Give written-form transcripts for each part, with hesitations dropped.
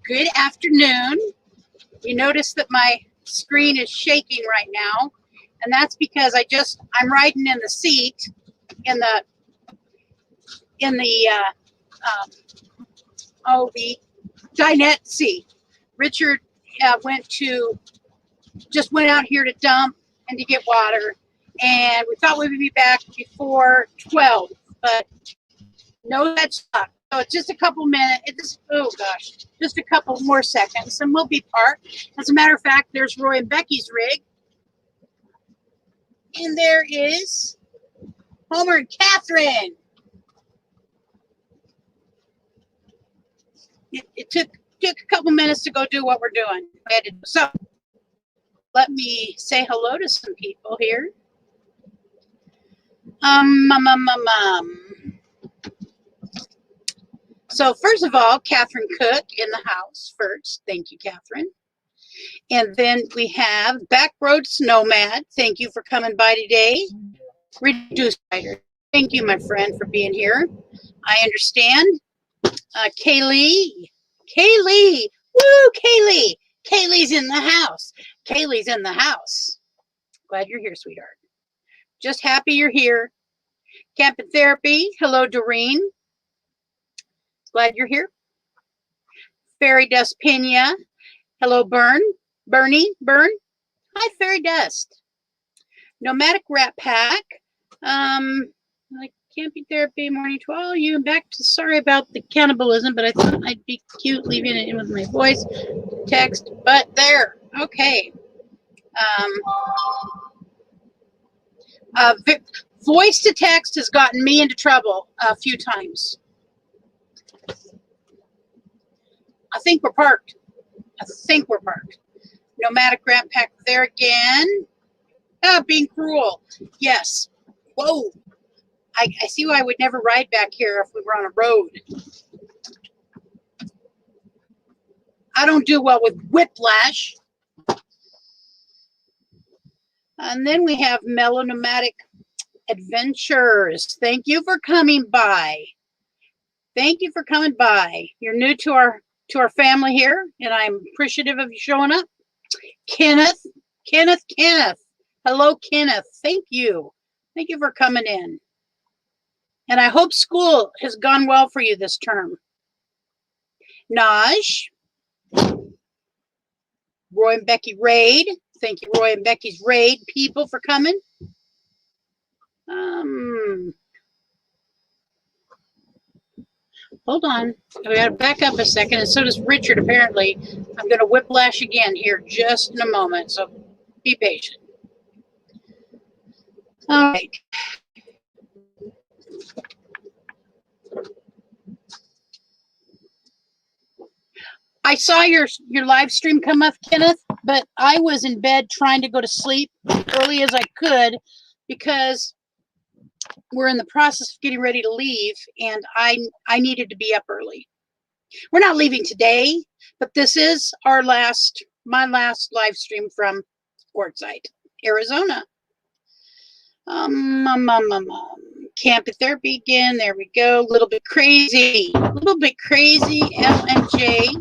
Good afternoon. You notice that my screen is shaking right now, and that's because I'm riding in the seat in the dinette seat. Richard just went out here to dump and to get water, and we thought we would be back before 12, but no, that's not. So it's just a couple minutes. Just a couple more seconds, and we'll be parked. As a matter of fact, there's Roy and Becky's rig, and there is Homer and Catherine. It took a couple minutes to go do what we're doing. So let me say hello to some people here. So first of all, Catherine Cook in the house first. Thank you, Catherine. And then we have Backroads Nomad. Thank you for coming by today. Reduced Rider. Thank you, my friend, for being here. I understand. Kaylee. Woo, Kaylee. Kaylee's in the house. Kaylee's in the house. Glad you're here, sweetheart. Just happy you're here. Camp and Therapy. Hello, Doreen. Glad you're here. Fairy Dust Pena. Hello, Bernie. Hi, Fairy Dust. Nomadic Rat Pack. Like Camping Therapy, Morning 12. You and back to sorry about the cannibalism, but I thought I'd be cute leaving it in with my voice text. But there. Okay. Voice to text has gotten me into trouble a few times. I think we're parked. Nomadic Rat Pack there again. Being cruel. Yes. Whoa. I see why I would never ride back here if we were on a road. I don't do well with whiplash. And then we have Mellow Nomadic Adventures. Thank you for coming by. You're new to our family here, and I'm appreciative of you showing up. Kenneth. Hello, Kenneth. Thank you for coming in. And I hope school has gone well for you this term. Naj. Roy and Becky Raid. Thank you, Roy and Becky's Raid people, for coming. Hold on. We got to back up a second, and so does Richard, apparently. I'm going to whiplash again here just in a moment, so be patient. All right. I saw your live stream come up, Kenneth, but I was in bed trying to go to sleep early as I could because we're in the process of getting ready to leave, and I needed to be up early. We're not leaving today, but this is my last live stream from quartzsite, Arizona. Camp and Therapy again. There we go. A little bit crazy. L&J.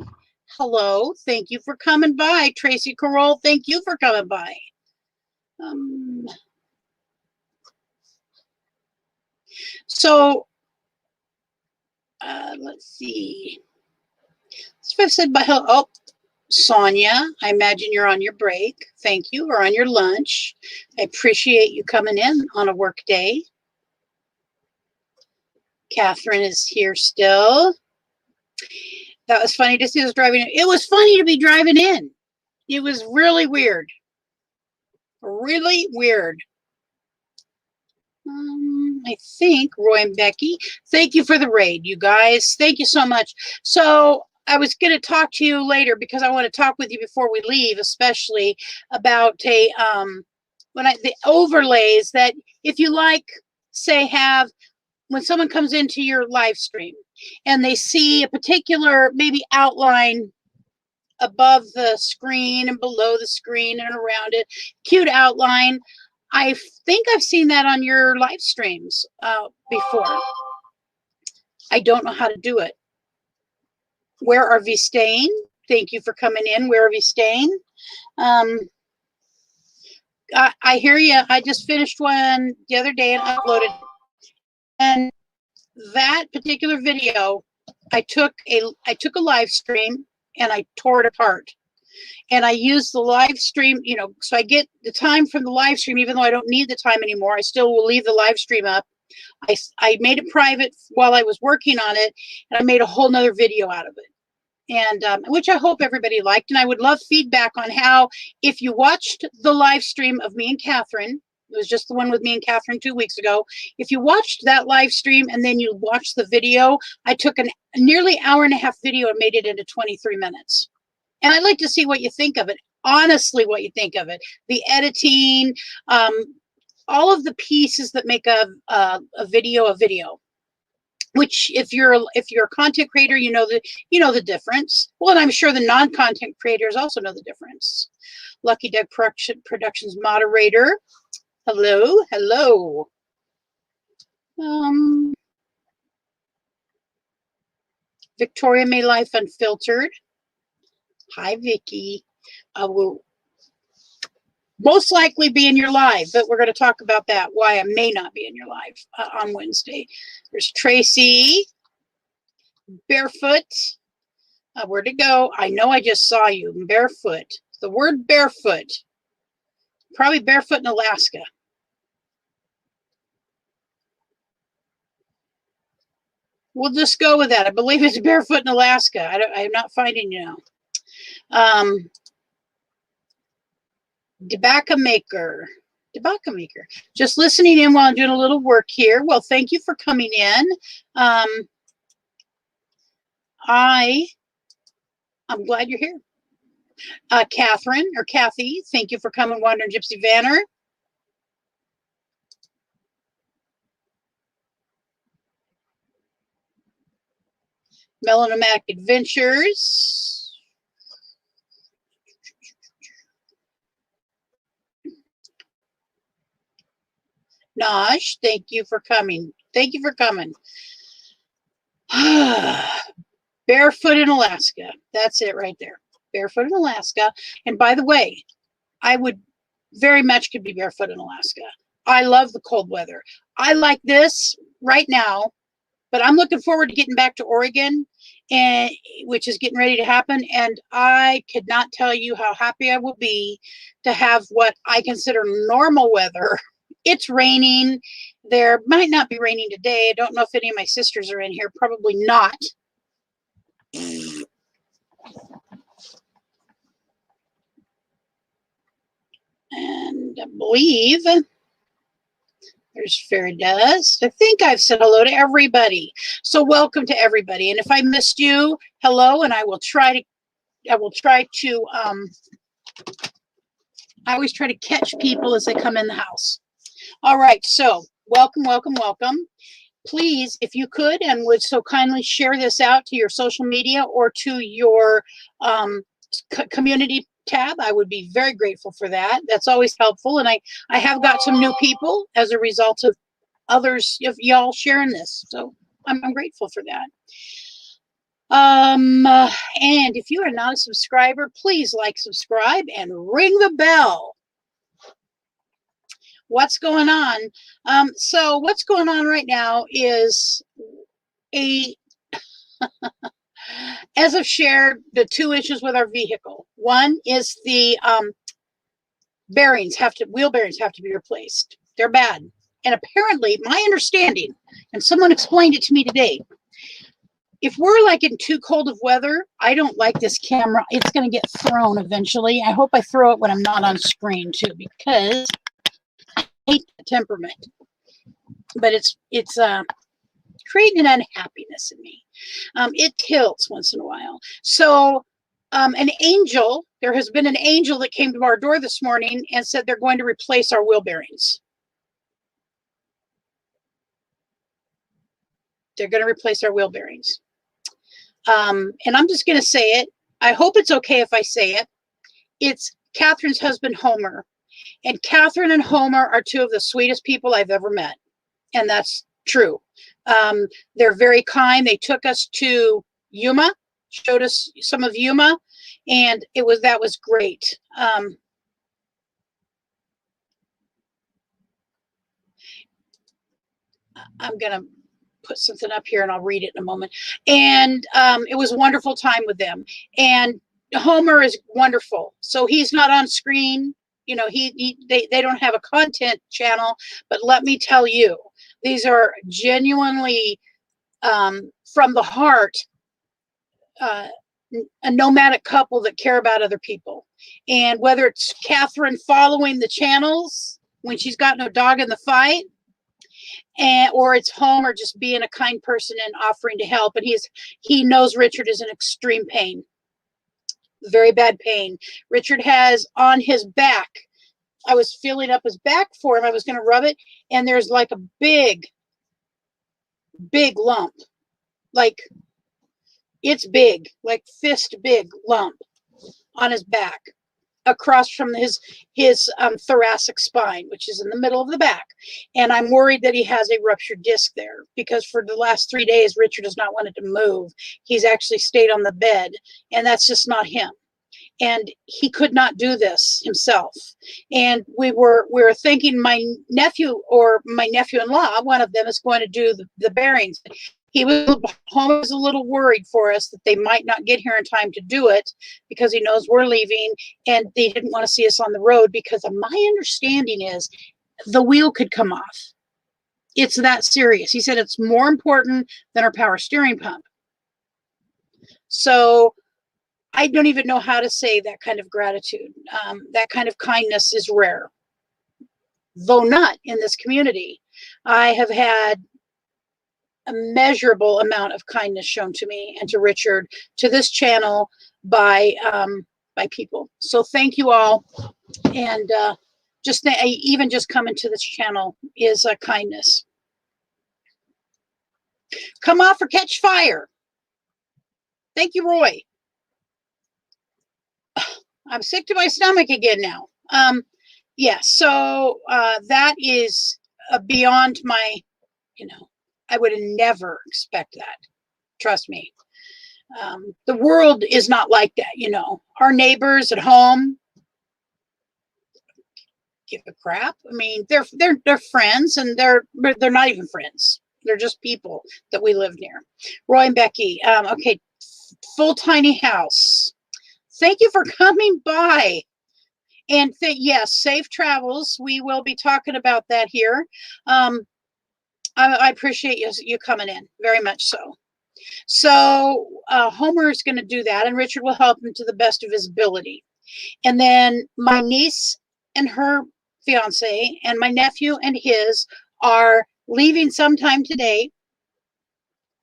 Hello. Thank you for coming by. Tracy Carroll, thank you for coming by. Let's see. So I've said, Sonia, I imagine you're on your break. Thank you, or on your lunch. I appreciate you coming in on a work day. Catherine is here still. That was funny to see us driving in. It was funny to be driving in. It was really weird. I think Roy and Becky, thank you for the raid, you guys. Thank you so much. So I was going to talk to you later because I want to talk with you before we leave, especially about the overlays that, if you like, say, have when someone comes into your live stream and they see a particular maybe outline above the screen and below the screen and around it, cute outline. I think I've seen that on your live streams before. I don't know how to do it. Where are we staying? Thank you for coming in wherever you're staying. I hear you. I just finished one the other day and uploaded. And that particular video, I took a live stream and I tore it apart. And I use the live stream, you know, so I get the time from the live stream, even though I don't need the time anymore. I still will leave the live stream up. I made it private while I was working on it, and I made a whole nother video out of it. And which I hope everybody liked. And I would love feedback on how, if you watched the live stream of me and Catherine, it was just the one with me and Catherine 2 weeks ago. If you watched that live stream and then you watched the video, I took a nearly hour-and-a-half video and made it into 23 minutes. And I'd like to see what you think of it. Honestly, what you think of it. The editing, all of the pieces that make a video. Which, if you're a content creator, you know the difference. Well, and I'm sure the non-content creators also know the difference. Lucky Duck Productions moderator. Hello, hello. Victoria May Life Unfiltered. Hi, Vicky. I will most likely be in your live, but we're going to talk about that, why I may not be in your live on Wednesday. There's Tracy. Barefoot. Where'd it go? I know I just saw you. Barefoot. The word barefoot. Probably barefoot in Alaska. We'll just go with that. I believe it's barefoot in Alaska. I'm not finding you now. Tobacco maker. Just listening in while I'm doing a little work here. Well, thank you for coming in. I'm glad you're here. Catherine or Kathy, thank you for coming. Wandering Gypsy Vanner. Melanomatic Adventures. Nosh, thank you for coming. Thank you for coming. Barefoot in Alaska. That's it right there. Barefoot in Alaska. And by the way, I would very much could be barefoot in Alaska. I love the cold weather. I like this right now, but I'm looking forward to getting back to Oregon, and which is getting ready to happen. And I could not tell you how happy I will be to have what I consider normal weather. It's raining. There might not be raining today. I don't know if any of my sisters are in here. Probably not. And I believe there's Fairy Dust. I think I've said hello to everybody. So welcome to everybody. And if I missed you, hello. And I will try to I always try to catch people as they come in the house. All right. So welcome. Please, if you could and would so kindly share this out to your social media or to your community tab, I would be very grateful for that. That's always helpful. And I have got some new people as a result of others of y'all sharing this. So I'm grateful for that. And if you are not a subscriber, please like, subscribe, and ring the bell. What's going on? So what's going on right now is as I've shared, the 2 issues with our vehicle. One is the wheel bearings have to be replaced. They're bad. And apparently, my understanding, and someone explained it to me today, if we're like in too cold of weather, I don't like this camera. It's going to get thrown eventually. I hope I throw it when I'm not on screen too, because I hate the temperament. But it's creating an unhappiness in me. It tilts once in a while. So there has been an angel that came to our door this morning and said they're going to replace our wheel bearings. They're going to replace our wheel bearings. And I'm just going to say it. I hope it's okay if I say it. It's Catherine's husband, Homer. And Catherine and Homer are 2 of the sweetest people I've ever met. And that's true. They're very kind. They took us to Yuma, showed us some of Yuma. And that was great. I'm going to put something up here and I'll read it in a moment. And it was a wonderful time with them. And Homer is wonderful. So he's not on screen. You know, they don't have a content channel, but let me tell you, these are genuinely from the heart, a nomadic couple that care about other people. And whether it's Catherine following the channels when she's got no dog in the fight, or it's Homer just being a kind person and offering to help. And he knows Richard is in extreme pain, very bad pain. Richard has on his back, I was feeling up his back for him. I was going to rub it, and there's like a big lump, like it's big, like fist big lump on his back, across from his thoracic spine, which is in the middle of the back. And I'm worried that he has a ruptured disc there, because for the last 3 days, Richard has not wanted to move. He's actually stayed on the bed, and that's just not him. And he could not do this himself. And we were thinking my nephew-in-law, one of them, is going to do the bearings. Home was a little worried for us that they might not get here in time to do it, because he knows we're leaving and they didn't want to see us on the road, because my understanding is the wheel could come off. It's that serious. He said it's more important than our power steering pump. So I don't even know how to say that kind of gratitude. That kind of kindness is rare, though not in this community. I have had a measurable amount of kindness shown to me and to Richard, to this channel, by people. So thank you all. And even just coming to this channel is a kindness. Come off or catch fire. Thank you, Roy. I'm sick to my stomach again now. Yeah, so that is beyond my, I would have never expect that. Trust me. The world is not like that, Our neighbors at home give a crap. I mean, they're friends, and they're not even friends. They're just people that we live near. Roy and Becky. Okay, full tiny house. Thank you for coming by. And yes, safe travels. We will be talking about that here. I appreciate you coming in very much so. So Homer is going to do that, and Richard will help him to the best of his ability. And then my niece and her fiance and my nephew and his are leaving sometime today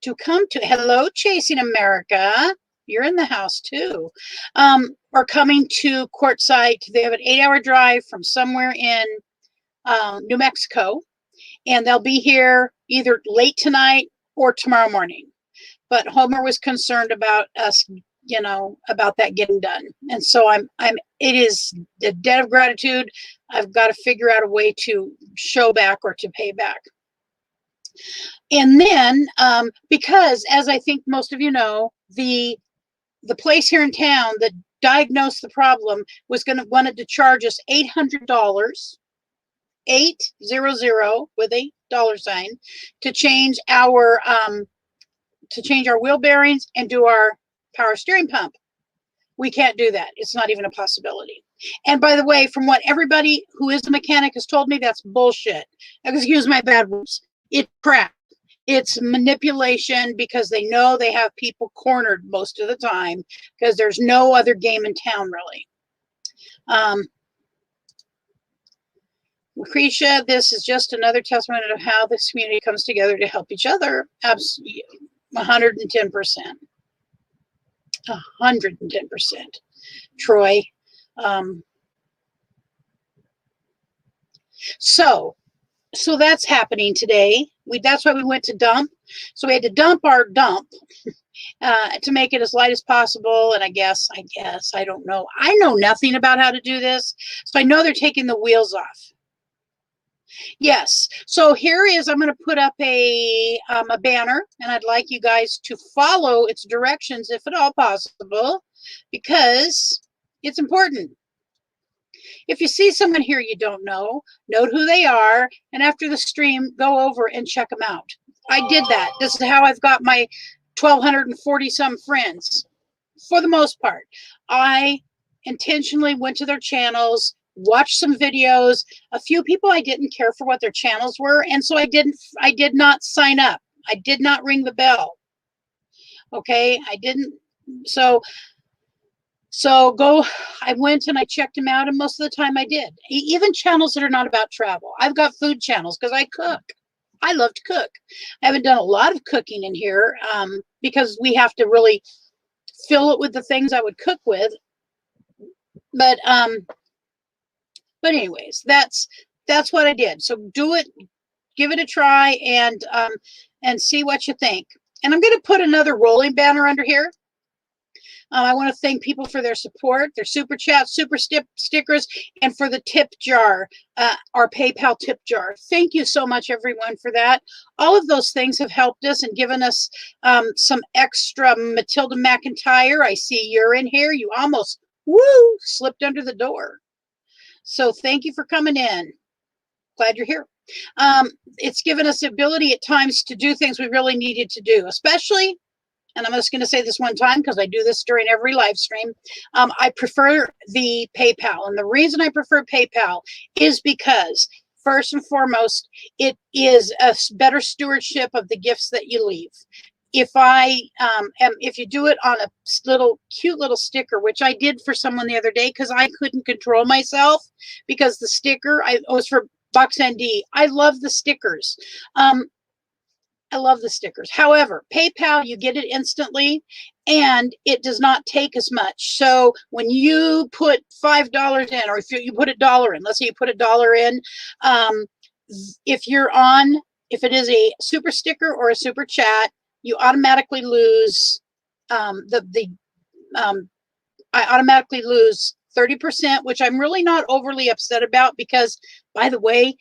to come to Hello Chasing America. You're in the house too. Are coming to Quartzsite. They have an 8-hour drive from somewhere in New Mexico, and they'll be here either late tonight or tomorrow morning. But Homer was concerned about us, about that getting done. And so it is the debt of gratitude. I've got to figure out a way to show back or to pay back. And then, because as I think most of you know, the place here in town that diagnosed the problem wanted to charge us $800, 800 with a $sign, to change our wheel bearings and do our power steering pump. We can't do that. It's not even a possibility. And by the way, from what everybody who is a mechanic has told me, that's bullshit. Excuse my bad words. It's crap. It's manipulation, because they know they have people cornered most of the time, because there's no other game in town, really. Lucretia, this is just another testament of how this community comes together to help each other. Absolutely, 110%. 110%. Troy. So that's happening today. That's why we went to dump. So we had to dump our dump to make it as light as possible. And I guess, I don't know. I know nothing about how to do this. So I know they're taking the wheels off. Yes. So here is, I'm going to put up a banner, and I'd like you guys to follow its directions if at all possible, because it's important. If you see someone here you don't know, note who they are, and after the stream, go over and check them out. I did that. This is how I've got my 1,240 some friends. For the most part, I intentionally went to their channels, watched some videos. A few people I didn't care for what their channels were, and so I did not sign up. I did not ring the bell. Okay, I didn't. So I went and I checked them out, and most of the time I did. Even channels that are not about travel. I've got food channels because I cook. I love to cook. I haven't done a lot of cooking in here because we have to really fill it with the things I would cook with. But anyways, that's what I did. So do it, give it a try, and see what you think. And I'm going to put another rolling banner under here. I want to thank people for their support, their super chats, super stickers, and for the tip jar, our PayPal tip jar. Thank you so much, everyone, for that. All of those things have helped us and given us some extra. Matilda McIntyre, I see you're in here. You almost, slipped under the door. So thank you for coming in. Glad you're here. It's given us the ability at times to do things we really needed to do, especially, and I'm just going to say this one time because I do this during every live stream. I prefer the PayPal. And the reason I prefer PayPal is because, first and foremost, it is a better stewardship of the gifts that you leave. If you do it on a cute little sticker, which I did for someone the other day because I couldn't control myself, because the sticker was for Box ND. I love the stickers. I love the stickers. However, PayPal, you get it instantly, and it does not take as much. So when you put $5 in, or if you put $1 in, let's say you put $1 in, if it is a super sticker or a super chat, you automatically lose I automatically lose 30%, which I'm really not overly upset about because, by the way,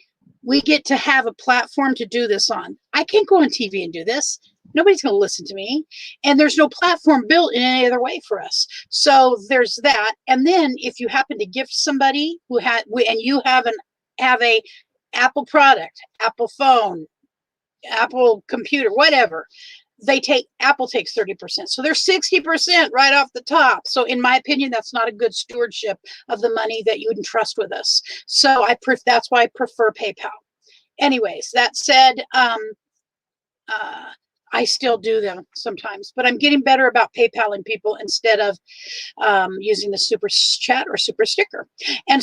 we get to have a platform to do this on. I can't go on TV and do this. Nobody's going to listen to me. And there's no platform built in any other way for us. So there's that. And then if you happen to gift somebody and you have a Apple product, Apple phone, Apple computer, whatever, Apple takes 30%. So there's 60% right off the top. So in my opinion, that's not a good stewardship of the money that you entrust with us. So that's why I prefer PayPal. Anyways, that said, I still do them sometimes, but I'm getting better about PayPaling people instead of using the super chat or super sticker. And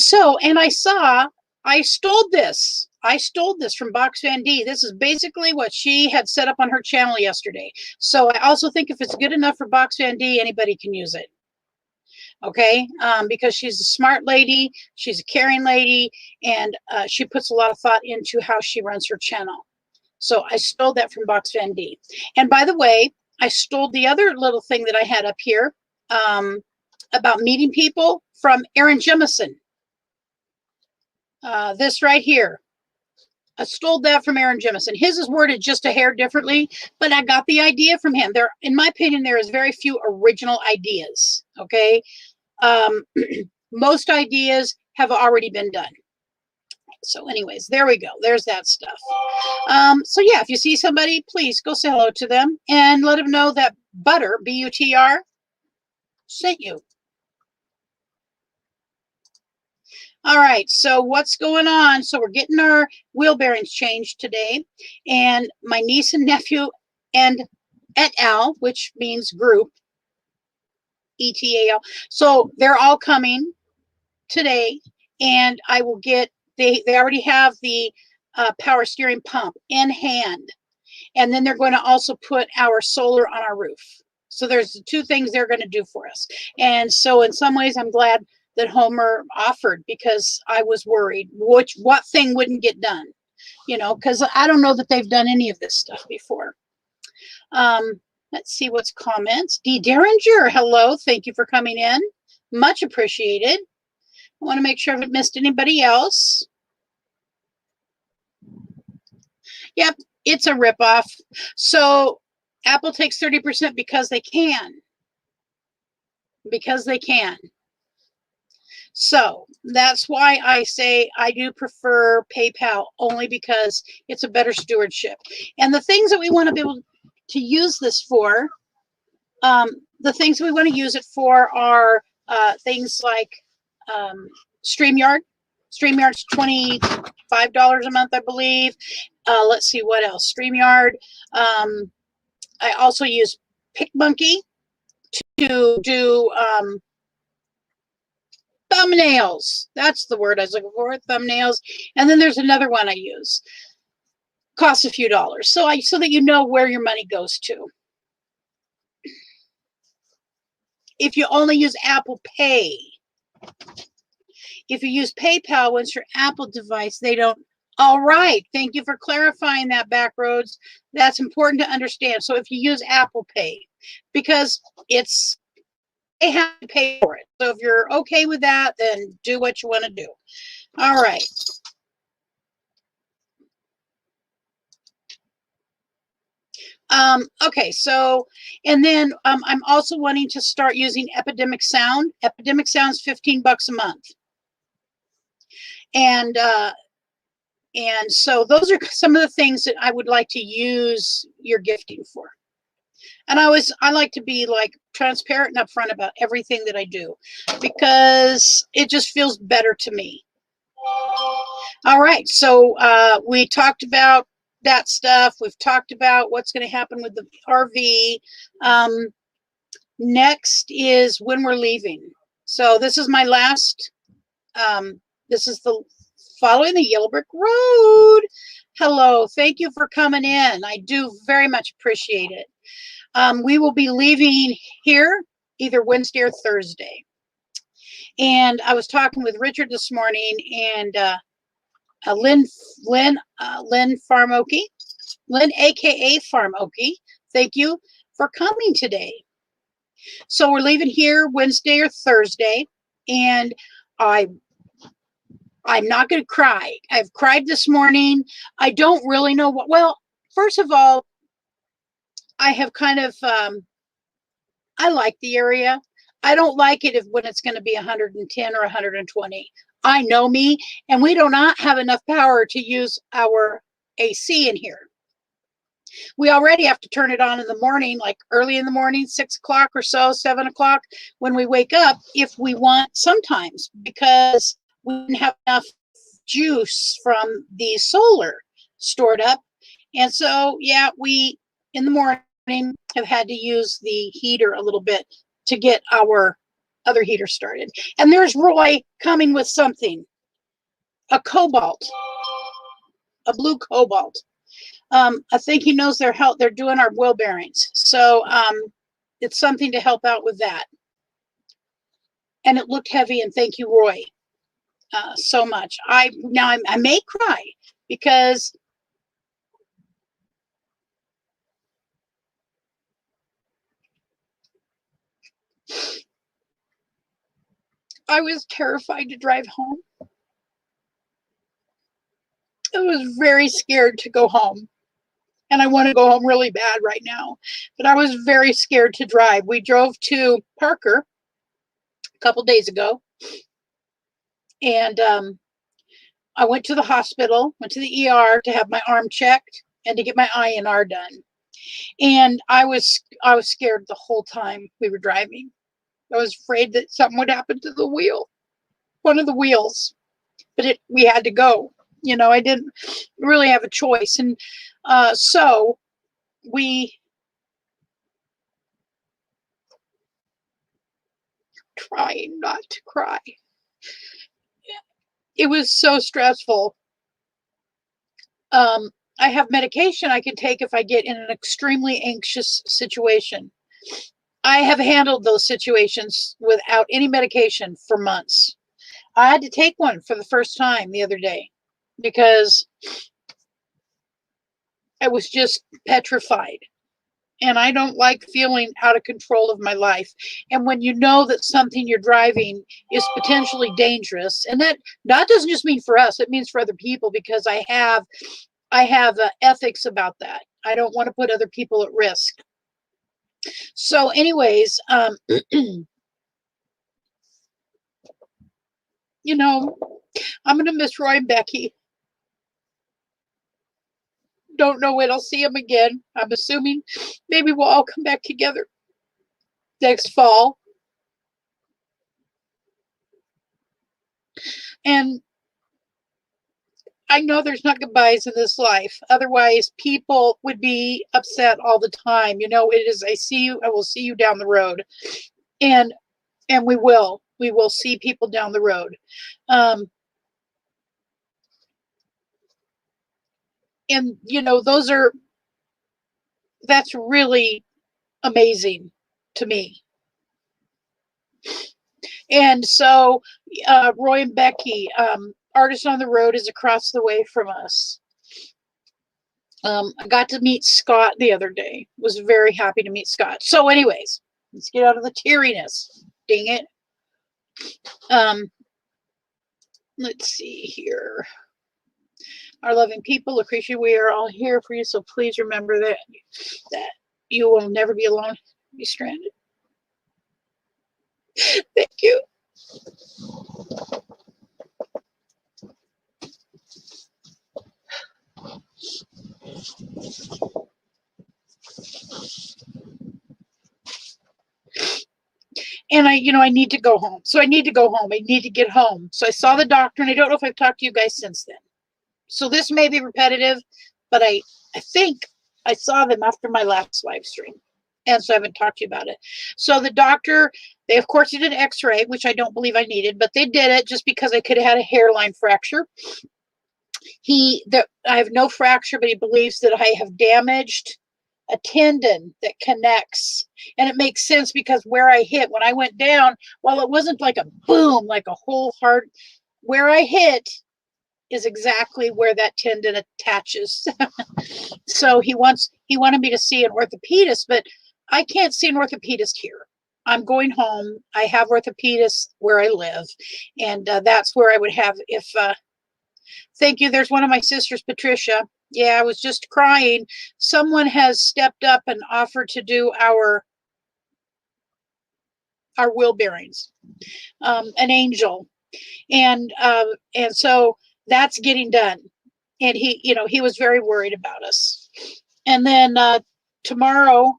I stole this. I stole this from Box ND. This is basically what she had set up on her channel yesterday. So I also think if it's good enough for Box ND, anybody can use it. Okay, because she's a smart lady, she's a caring lady, and she puts a lot of thought into how she runs her channel. So I stole that from Box ND. And by the way, I stole the other little thing that I had up here about meeting people from Aaron Jemison. This right here. I stole that from Aaron Jemison. His is worded just a hair differently, but I got the idea from him. In my opinion, there is very few original ideas. Okay, most ideas have already been done. So, anyways, there we go. There's that stuff. So yeah, if you see somebody, please go say hello to them and let them know that Butter, B-U-T-R, sent you. All right, so what's going on? So we're getting our wheel bearings changed today, and my niece and nephew and et al., which means group, E-T-A-L. So they're all coming today, and I will get, they already have the power steering pump in hand, and then they're going to also put our solar on our roof. So there's the two things they're going to do for us. And so in some ways, I'm glad that Homer offered, because I was worried what thing wouldn't get done, because I don't know that they've done any of this stuff before. Let's see what's comments. D. Derringer, hello. Thank you for coming in. Much appreciated. I want to make sure I haven't missed anybody else. Yep, it's a ripoff. So Apple takes 30% because they can. Because they can. So that's why I say I do prefer PayPal, only because it's a better stewardship. And the things that we want to be able to use this for, the things we want to use it for are things like StreamYard. StreamYard's $25 a month, I believe. Let's see what else. StreamYard. I also use PicMonkey to do thumbnails. That's the word I was looking for, thumbnails. And then there's another one I use. Costs a few dollars. So that you know where your money goes to. If you only use Apple Pay. If you use PayPal, once your Apple device, they don't. All right. Thank you for clarifying that, Backroads. That's important to understand. So if you use Apple Pay, because they have to pay for it. So if you're okay with that, then do what you want to do. All right. Okay, so, and then I'm also wanting to start using Epidemic Sound. Epidemic Sound's $15 a month. And so those are some of the things that I would like to use your gifting for. And I like to be like transparent and upfront about everything that I do, because it just feels better to me. All right, so we talked about that stuff. We've talked about what's going to happen with the RV. Next is when we're leaving. So this is my last, this is the following the Yellow Brick Road. Hello, thank you for coming in. I do very much appreciate it. We will be leaving here either Wednesday or Thursday. And I was talking with Richard this morning, and Lynn Farm Okie, Lynn aka Farm Okie, thank you for coming today. So we're leaving here Wednesday or Thursday, and I'm not going to cry. I've cried this morning. I don't really know what. Well, first of all, I have kind of I like the area. I don't like it when it's going to be 110 or 120. I know me, and we do not have enough power to use our AC in here. We already have to turn it on in the morning, like early in the morning, 6 o'clock or so, 7 o'clock when we wake up, if we want sometimes, because we didn't have enough juice from the solar stored up. And so, yeah, we, in the morning, have had to use the heater a little bit to get our other heater started. And there's Roy coming with something, a cobalt, a blue cobalt. I think he knows they're doing our wheel bearings. So it's something to help out with that. And it looked heavy, and thank you, Roy, so much. I may cry because I was terrified to drive home. I was very scared to go home. And I want to go home really bad right now. But I was very scared to drive. We drove to Parker a couple days ago. And I went to the hospital, went to the ER to have my arm checked and to get my INR done. And I was scared the whole time we were driving. I was afraid that something would happen to the wheel, one of the wheels. But we had to go. You know, I didn't really have a choice. And so we trying not to cry. It was so stressful. I have medication I can take if I get in an extremely anxious situation. I have handled those situations without any medication for months. I had to take one for the first time the other day because I was just petrified. And I don't like feeling out of control of my life. And when you know that something you're driving is potentially dangerous, and that doesn't just mean for us, it means for other people, because I have I have ethics about that. I don't want to put other people at risk. So anyways, you know, I'm going to miss Roy and Becky. Don't know when I'll see them again. I'm assuming maybe we'll all come back together next fall. And I know there's not goodbyes in this life. Otherwise, people would be upset all the time. You know, it is, I see you, I will see you down the road. And we will see people down the road. And you know, that's really amazing to me. And so Roy and Becky, Artist on the Road is across the way from us. I got to meet Scott the other day. Was very happy to meet Scott. So anyways, let's get out of the teariness. Dang it. Let's see here. Our loving people, Lucretia, we are all here for you. So please remember that you will never be alone, be stranded. Thank you. And I need to go home. So I need to go home. I need to get home. So I saw the doctor, and I don't know if I've talked to you guys since then. So this may be repetitive, but I think I saw them after my last live stream. And so I haven't talked to you about it. So the doctor, they of course did an x-ray, which I don't believe I needed, but they did it just because I could have had a hairline fracture. I have no fracture, but he believes that I have damaged a tendon that connects. And it makes sense because where I hit, when I went down, while it wasn't like a boom, like a whole hard, where I hit is exactly where that tendon attaches. So he wanted me to see an orthopedist, but I can't see an orthopedist here. I'm going home. I have orthopedists where I live, and that's where I would have if. Thank you. There's one of my sisters, Patricia. Yeah, I was just crying. Someone has stepped up and offered to do our wheel bearings. An angel, and so that's getting done. And he was very worried about us. And then tomorrow,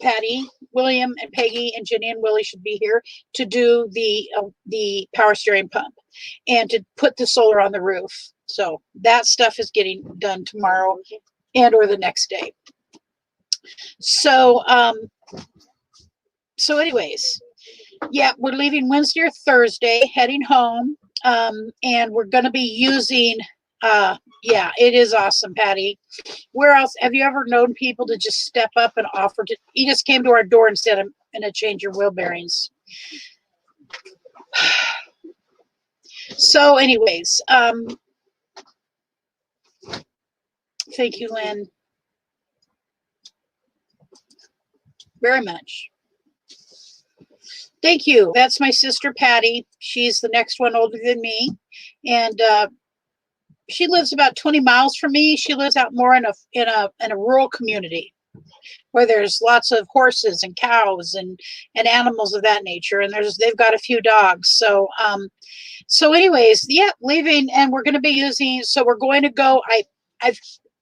Patty, William, and Peggy, and Jenny, and Willie should be here to do the power steering pump and to put the solar on the roof. So that stuff is getting done tomorrow and or the next day. So anyways, yeah, we're leaving Wednesday or Thursday, heading home, and we're going to be using. Yeah, it is awesome, Patty. Where else have you ever known people to just step up and offer to? He just came to our door and said, "I'm going to change your wheel bearings." So, anyways, thank you, Lynn, very much. Thank you. That's my sister Patty. She's the next one older than me, and she lives about 20 miles from me. She lives out more in a rural community where there's lots of horses and cows and animals of that nature, and they've got a few dogs. So anyways, yeah, leaving, and we're going to be using. So we're going to go.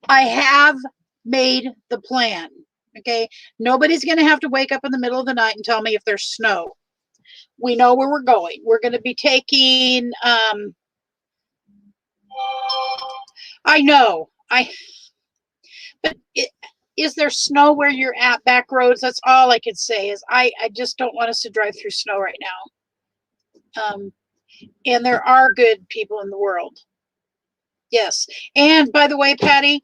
I have made the plan. Okay, nobody's going to have to wake up in the middle of the night and tell me if there's snow. We know where we're going. We're going to be taking. I know. But is there snow where you're at, back roads? That's all I could say is I just don't want us to drive through snow right now. And there are good people in the world. Yes. And by the way, Patty,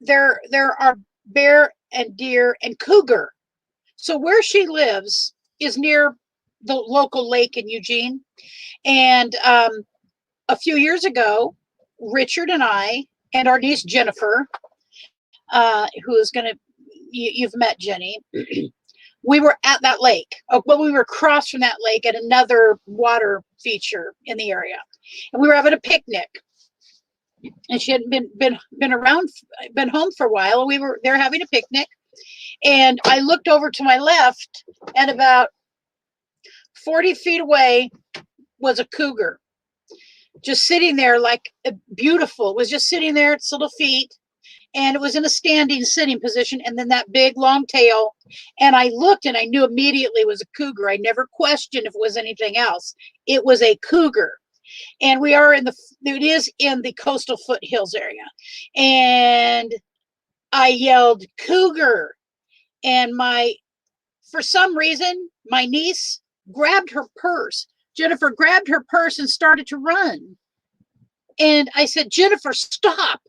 there are bear and deer and cougar. So where she lives is near the local lake in Eugene. And a few years ago, Richard and I and our niece Jennifer, who is going to, you've met Jenny, we were at that lake. Well, we were across from that lake at another water feature in the area. And we were having a picnic. and she hadn't been home for a while. We were there having a picnic, and I looked over to my left, and about 40 feet away was a cougar, just sitting there, like beautiful. It was just sitting there, its little feet, and it was in a standing sitting position, and then that big long tail. And I looked, and I knew immediately it was a cougar. I never questioned if it was anything else. It was a cougar. And it is in the coastal foothills area. And I yelled, cougar. And for some reason, my niece grabbed her purse. Jennifer grabbed her purse and started to run. And I said, Jennifer, stop.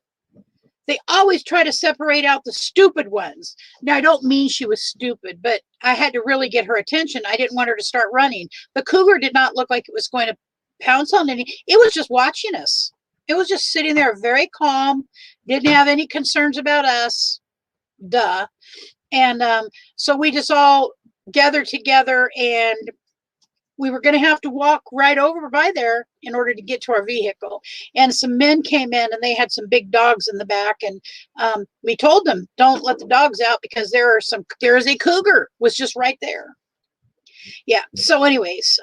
They always try to separate out the stupid ones. Now, I don't mean she was stupid, but I had to really get her attention. I didn't want her to start running. The cougar did not look like it was going to pounce on any. It was just watching us. It was just sitting there very calm, didn't have any concerns about us. Duh. And so we just all gathered together, and we were going to have to walk right over by there in order to get to our vehicle. And some men came in, and they had some big dogs in the back. And we told them, don't let the dogs out, because there is a cougar was just right there. Yeah. So anyways,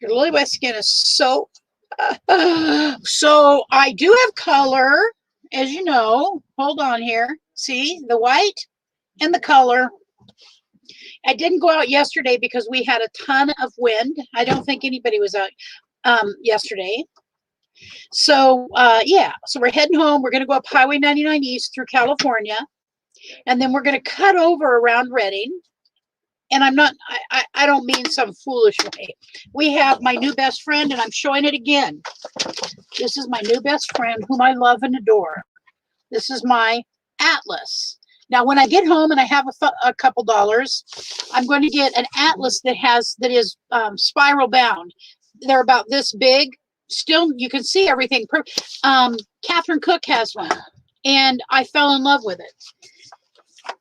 your lily white skin is so, so I do have color, as you know. Hold on here. See the white and the color. I didn't go out yesterday because we had a ton of wind. I don't think anybody was out yesterday. So yeah, so we're heading home. We're going to go up Highway 99 East through California, and then we're going to cut over around Redding. And I don't mean some foolish way. We have my new best friend, and I'm showing it again. This is my new best friend, whom I love and adore. This is my Atlas. Now, when I get home and I have a couple dollars, I'm going to get an Atlas that is spiral bound. They're about this big. Still, you can see everything. Catherine Cook has one, and I fell in love with it.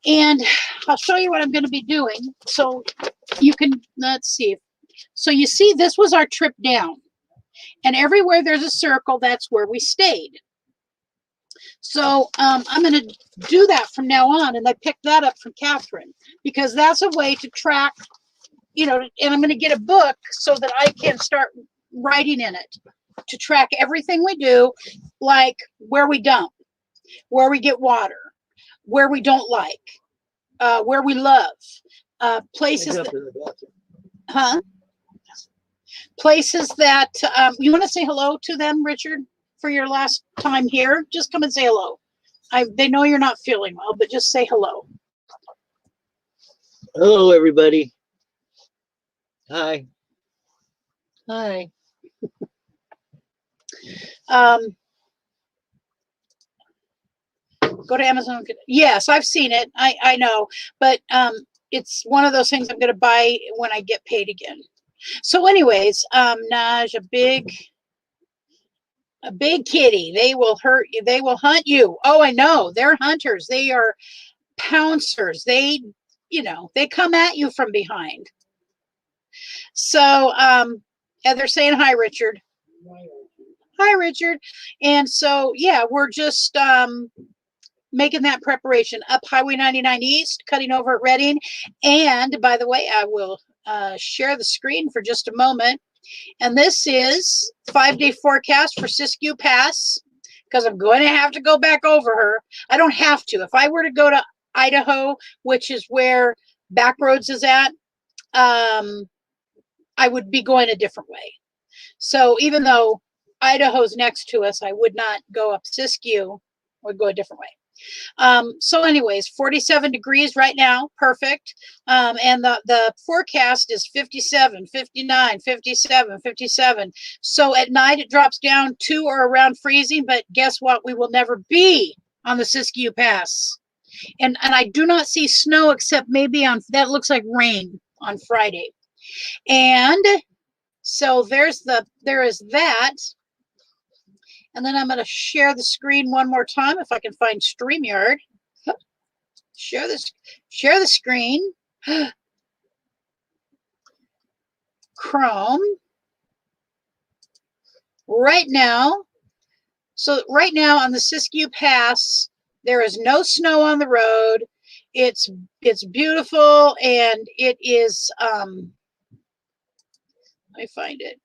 And I'll show you what I'm going to be doing. So you can, let's see. So you see, this was our trip down. And everywhere there's a circle, that's where we stayed. So I'm going to do that from now on. And I picked that up from Catherine, because that's a way to track, and I'm going to get a book so that I can start writing in it to track everything we do, like where we dump, where we get water, where we don't like, where we love, places places that you want to say hello to them, Richard, for your last time here. Just come and say hello. They know you're not feeling well, but just say hello. Hello, everybody. Hi. Hi. Go to Amazon. Yes, I've seen it. I know, but it's one of those things I'm going to buy when I get paid again. So anyways, Naj, a big kitty. They will hurt you. They will hunt you. Oh, I know. They're hunters. They are pouncers. They come at you from behind. So, and they're saying hi, Richard. Hi, Richard. And so, yeah, we're just making that preparation up Highway 99 East, cutting over at Redding. And by the way, I will share the screen for just a moment. And this is 5-day forecast for Siskiyou Pass, because I'm going to have to go back over her. I don't have to. If I were to go to Idaho, which is where Backroads is at, I would be going a different way. So even though Idaho's next to us, I would not go up Siskiyou. I would go a different way. So anyways, 47 degrees right now. Perfect. And the forecast is 57, 59, 57, 57. So at night it drops down to or around freezing, but guess what? We will never be on the Siskiyou Pass. And I do not see snow, except maybe that looks like rain on Friday. And so there is that. And then I'm going to share the screen one more time if I can find StreamYard. Share the screen. Chrome. right now. So right now on the Siskiyou Pass, there is no snow on the road. It's beautiful, and it is, let me find it.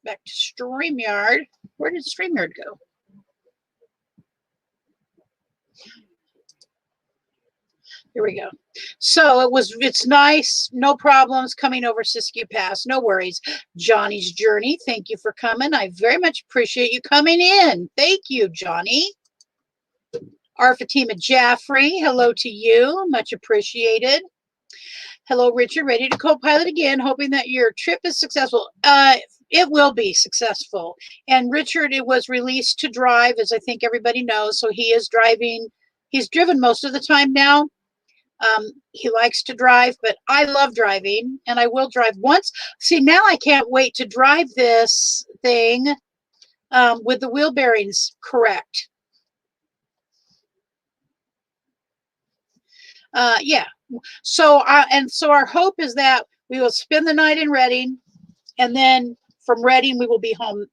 Back to StreamYard. Where did StreamYard go? Here we go. So it's nice, no problems coming over Siskiyou Pass, no worries. Johnny's Journey, thank you for coming. I very much appreciate you coming in. Thank you, Johnny. Our Fatima Jaffrey, hello to you, much appreciated. Hello, Richard, ready to co-pilot again, hoping that your trip is successful. It will be successful. And Richard, it was released to drive, as I think everybody knows, so he is driving. He's driven most of the time now. He likes to drive, but I love driving, and I will drive once. See, now I can't wait to drive this thing with the wheel bearings correct. Yeah. So our hope is that we will spend the night in Reading, and then from Reading we will be home.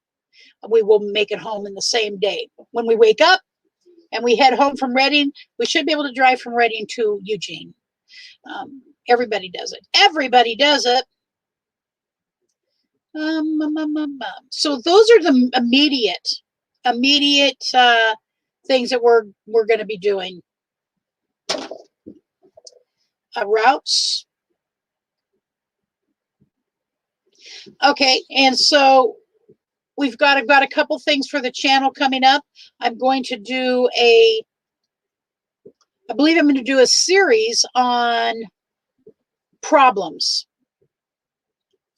We will make it home in the same day. When we wake up and we head home from Reading, we should be able to drive from Reading to Eugene. Everybody does it. Everybody does it. So those are the immediate things that we're going to be doing. Routes. Okay, and so I've got a couple things for the channel coming up. I'm going to do I believe I'm going to do a series on problems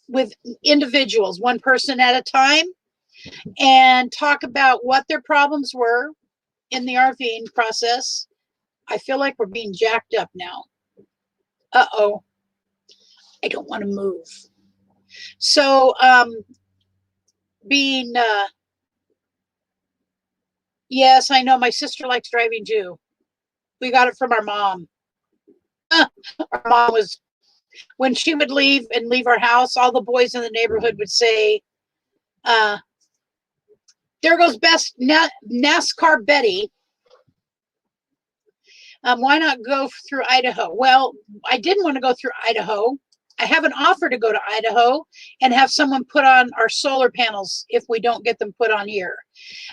with individuals, one person at a time, and talk about what their problems were in the RVing process. I feel like we're being jacked up now. Uh-oh. I don't want to move. So, yes, I know my sister likes driving too. We got it from our mom. Our mom was, when she would leave our house, all the boys in the neighborhood would say, there goes best NASCAR Betty. Why not go through Idaho? Well, I didn't want to go through Idaho. I have an offer to go to Idaho and have someone put on our solar panels if we don't get them put on here.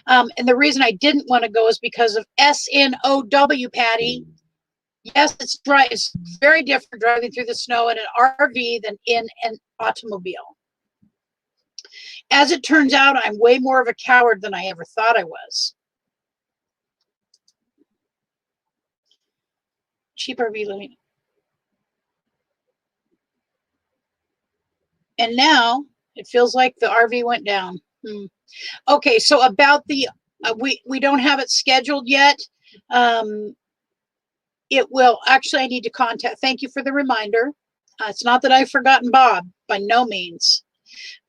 And the reason I didn't want to go is because of SNOW, Patty. Yes, it's dry. It's very different driving through the snow in an RV than in an automobile. As it turns out, I'm way more of a coward than I ever thought I was. Cheap RV living. And now it feels like the RV went down. Okay, so about the, we don't have it scheduled yet. It will, actually, I need to contact, thank you for the reminder. It's not that I've forgotten Bob, by no means,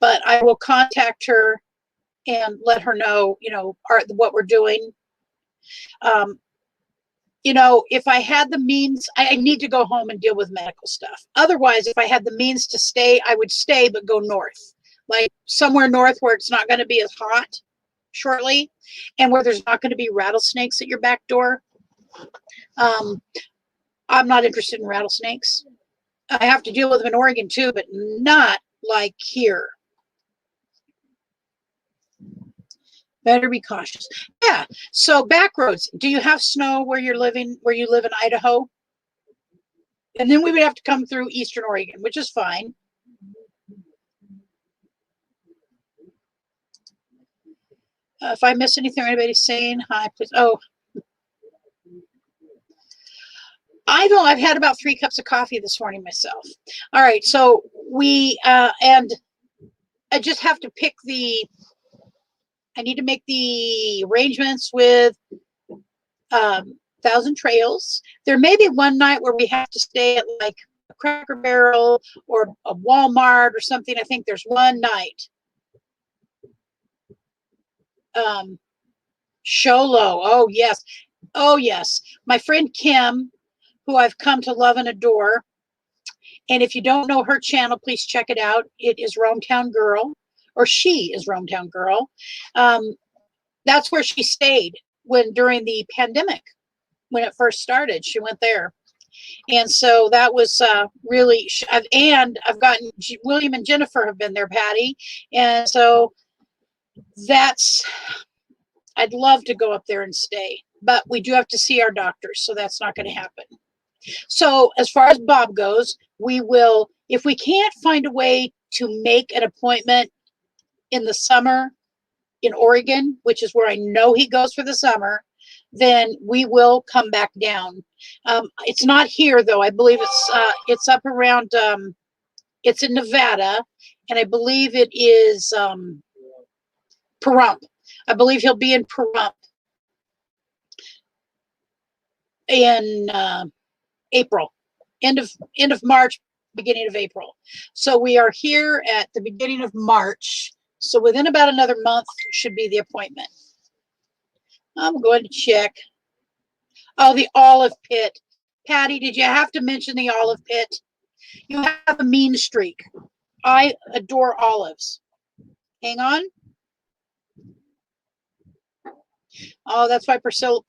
but I will contact her and let her know, what we're doing. If I had the means, I need to go home and deal with medical stuff. Otherwise, if I had the means to stay, I would stay, but go north, like somewhere north where it's not going to be as hot shortly and where there's not going to be rattlesnakes at your back door. I'm not interested in rattlesnakes. I have to deal with them in Oregon too, but not like here. Better be cautious. Yeah. So back roads. Do you have snow where you live in Idaho? And then we would have to come through Eastern Oregon, which is fine. If I miss anything, anybody's saying hi, please. Oh, I've had about 3 cups of coffee this morning myself. All right. So and I just have to pick I need to make the arrangements with Thousand Trails. There may be one night where we have to stay at like a Cracker Barrel or a Walmart or something. I think there's one night. Sholo. Oh, yes. Oh, yes. My friend Kim, who I've come to love and adore. And if you don't know her channel, please check it out. It is Rometown Girl or she is Rometown Girl. That's where she stayed during the pandemic, when it first started. She went there. And so that was really, and I've gotten, William and Jennifer have been there, Patty. And so I'd love to go up there and stay, but we do have to see our doctors, so that's not going to happen. So as far as Bob goes, we will, if we can't find a way to make an appointment in the summer in Oregon, which is where I know he goes for the summer, then we will come back down. It's not here though. I believe it's up around, it's in Nevada, and I believe it is Pahrump. I believe he'll be in Pahrump in April, end of March, beginning of April. So we are here at the beginning of March. So within about another month should be the appointment. I'm going to check. Oh, the olive pit. Patty, did you have to mention the olive pit? You have a mean streak. I adore olives. Hang on. Oh, that's why Patricia,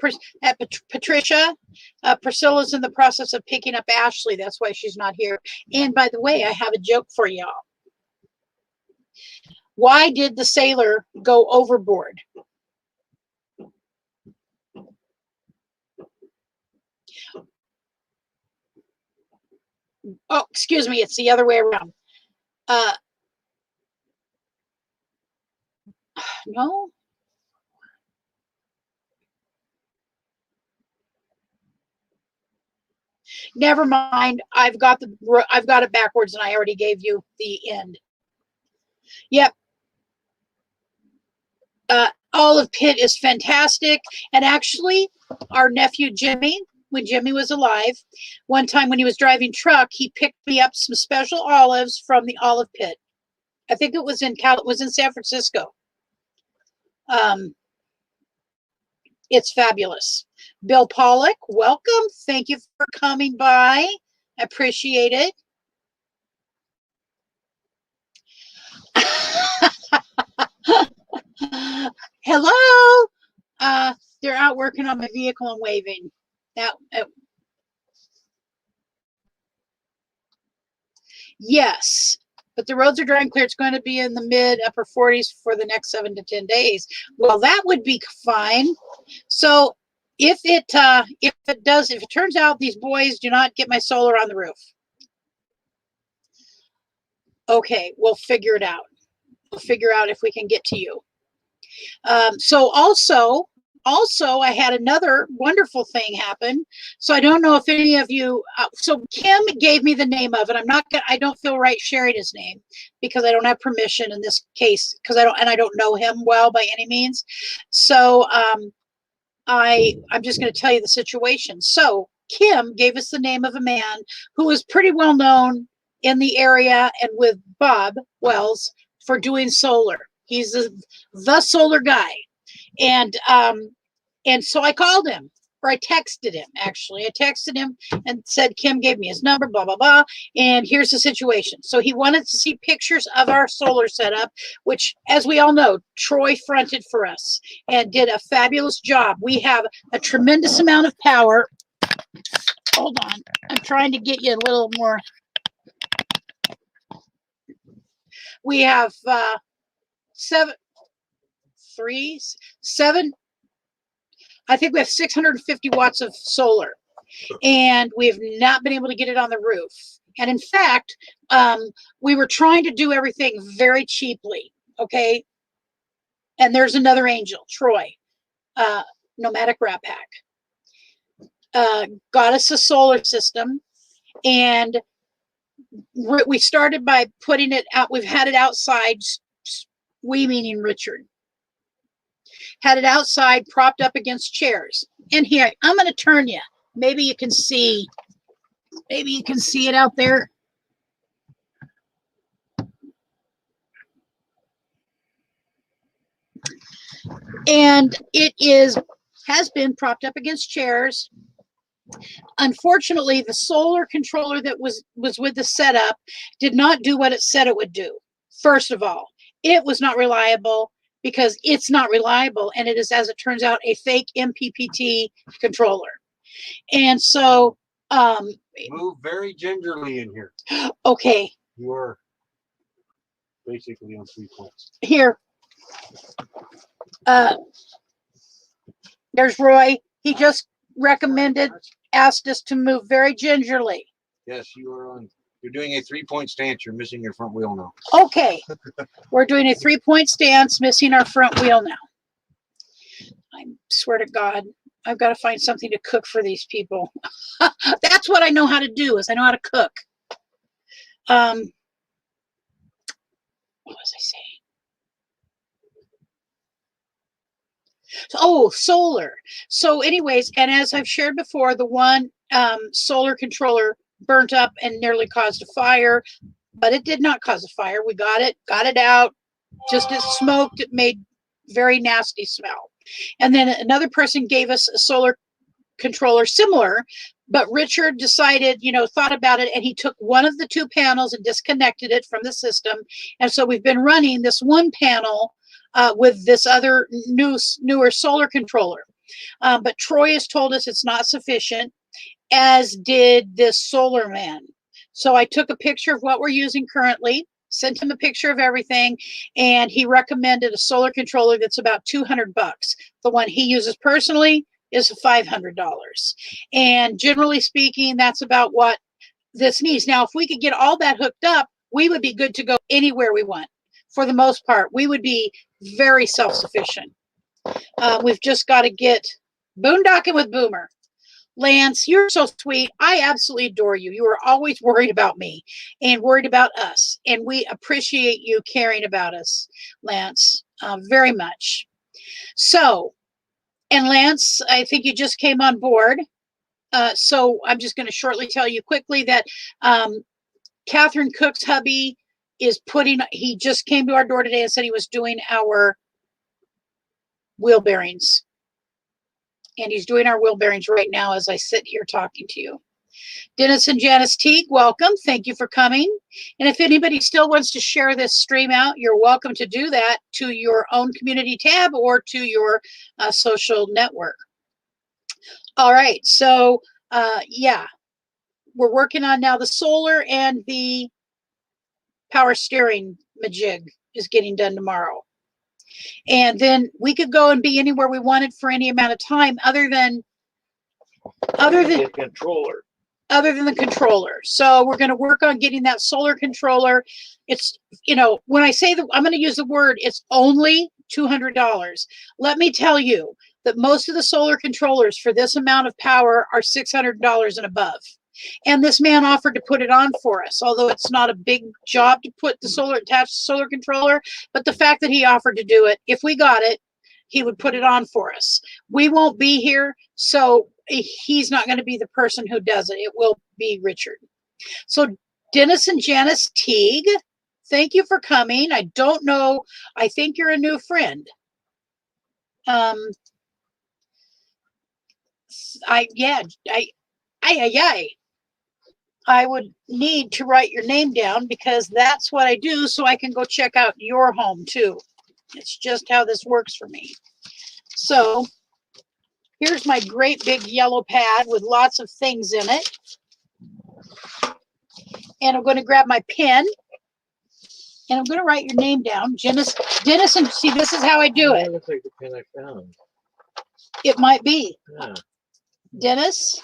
Priscilla's in the process of picking up Ashley. That's why she's not here. And by the way, I have a joke for y'all. Why did the sailor go overboard? Oh, excuse me, it's the other way around. No. Never mind. I've got it backwards, and I already gave you the end. Yep. Olive Pit is fantastic, and actually, our nephew Jimmy, when Jimmy was alive, one time when he was driving truck, he picked me up some special olives from the Olive Pit. I think it was in San Francisco. It's fabulous. Bill Pollock, welcome. Thank you for coming by. I appreciate it. Hello. They're out working on my vehicle and waving. Yes, but the roads are dry and clear. It's going to be in the mid upper 40s for the next 7 to 10 days. Well, that would be fine. So if it turns out these boys do not get my solar on the roof, okay, we'll figure it out. We'll figure out if we can get to you. So also, I had another wonderful thing happen. So I don't know if any of you, so Kim gave me the name of it. I don't feel right sharing his name because I don't have permission in this case, because I don't know him well by any means. So I'm just going to tell you the situation. So Kim gave us the name of a man who is pretty well known in the area and with Bob Wells for doing solar. He's the solar guy. And so I called him, or I texted him, actually. I texted him and said, Kim gave me his number, blah, blah, blah. And here's the situation. So he wanted to see pictures of our solar setup, which, as we all know, Troy fronted for us and did a fabulous job. We have a tremendous amount of power. Hold on. I'm trying to get you a little more. We have 7, I think we have 650 watts of solar, and we've not been able to get it on the roof. And in fact, we were trying to do everything very cheaply, okay? And there's another angel, Troy, Nomadic Rat Pack, got us a solar system, and we started by putting it out. We've had it outside, we meaning Richard. Had it outside, propped up against chairs. And here, I'm going to turn you. Maybe you can see it out there. And it has been propped up against chairs. Unfortunately, the solar controller that was with the setup did not do what it said it would do, first of all. it was not reliable because it's not reliable, and it is, as it turns out, a fake MPPT controller. And so, Move very gingerly in here. okay, You are basically on 3 points. here. There's Roy. He just recommended, asked us to move very gingerly. Yes, you are on. You're doing a 3-point stance. You're missing your front wheel now. Okay, we're doing a 3-point stance, missing our front wheel now. I swear to God, I've got to find something to cook for these people. That's what I know how to do, is I know how to cook. What was I saying? Oh, solar. So anyways, and as I've shared before, the one solar controller burnt up and nearly caused a fire, but it did not cause a fire. We got it out. Just as smoked, it made very nasty smell. And then another person gave us a solar controller similar, but Richard decided, thought about it, and he took one of the 2 panels and disconnected it from the system. And so we've been running this one panel with this other newer solar controller. But Troy has told us it's not sufficient, as did this solar man. So I took a picture of what we're using currently, sent him a picture of everything, and he recommended a solar controller that's about $200. The one he uses personally is $500. And generally speaking, that's about what this needs. Now, if we could get all that hooked up, we would be good to go anywhere we want. For the most part, we would be very self-sufficient. We've just got to get boondocking with Boomer. Lance, you're so sweet. I absolutely adore you. You are always worried about me and worried about us. And we appreciate you caring about us, Lance, very much. So, and Lance, I think you just came on board. So I'm just going to shortly tell you quickly that Catherine Cook's hubby is he just came to our door today and said he was doing our wheel bearings. And he's doing our wheel bearings right now as I sit here talking to you. Dennis and Janice Teague, welcome. Thank you for coming. And if anybody still wants to share this stream out, you're welcome to do that to your own community tab or to your social network. All right. So, yeah, we're working on now the solar, and the power steering majig is getting done tomorrow. And then we could go and be anywhere we wanted for any amount of time other than The controller. other than the controller. So we're going to work on getting that solar controller. It's, when I say that, I'm going to use the word, it's only $200. Let me tell you that most of the solar controllers for this amount of power are $600 and above. And this man offered to put it on for us, although it's not a big job to put the attached solar controller. But the fact that he offered to do it, if we got it, he would put it on for us. We won't be here, so he's not going to be the person who does it. It will be Richard. So Dennis and Janice Teague, thank you for coming. I don't know. I think you're a new friend. I would need to write your name down because that's what I do, so I can go check out your home too. It's just how this works for me. So here's my great big yellow pad with lots of things in it. And I'm going to grab my pen and I'm going to write your name down. Dennis, and see, this is how I do it. That looks like the pen I found. It might be. Yeah. Dennis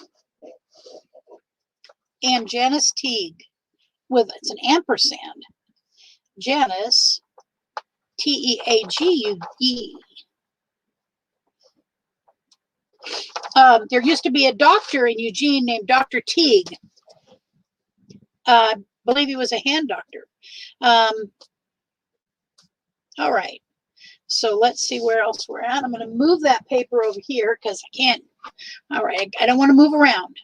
and Janice Teague it's an ampersand. Janice, Teague. There used to be a doctor in Eugene named Dr. Teague. I believe he was a hand doctor. All right. So let's see where else we're at. I'm going to move that paper over here because I can't. All right. I don't want to move around.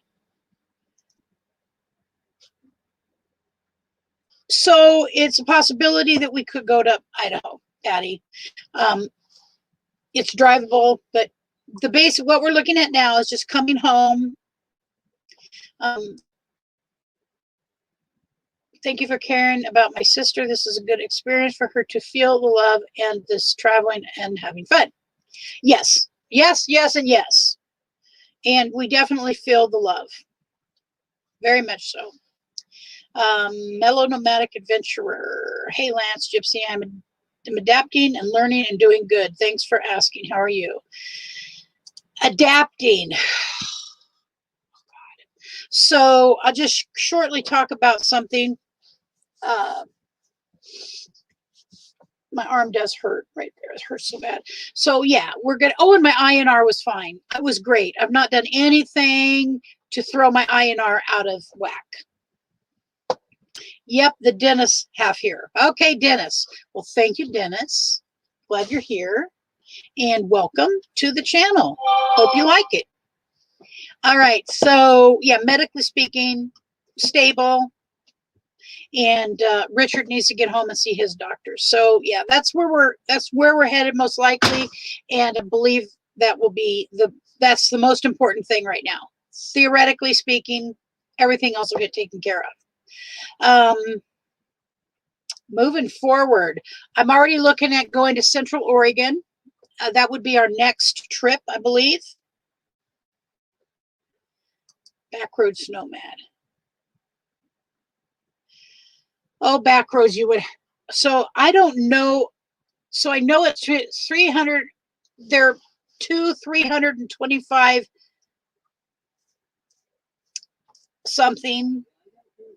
So it's a possibility that we could go to Idaho, Patty. It's drivable, but the basic, what we're looking at now is just coming home, Thank you for caring about my sister. This is a good experience for her to feel the love and this traveling and having fun. Yes, yes, yes, and yes. And we definitely feel the love. Very much so. Mellow nomadic adventurer. Hey, Lance, Gypsy, I'm adapting and learning and doing good. Thanks for asking. How are you? Adapting. So I'll just shortly talk about something. My arm does hurt right there. It hurts so bad. So yeah, we're good. Oh, and my INR was fine. It was great. I've not done anything to throw my INR out of whack. Yep, the Dennis half here. Okay, Dennis. Well, thank you, Dennis. Glad you're here. And welcome to the channel. Hope you like it. All right, so yeah, medically speaking, stable. And Richard needs to get home and see his doctor. So yeah, that's where we're headed most likely, and I believe that will be that's the most important thing right now. Theoretically speaking, everything else will get taken care of. Moving forward, I'm already looking at going to Central Oregon. That would be our next trip, I believe. Backroads Nomad. Oh, Backroads, you would. So I don't know. So I know it's 300. There are 325 something.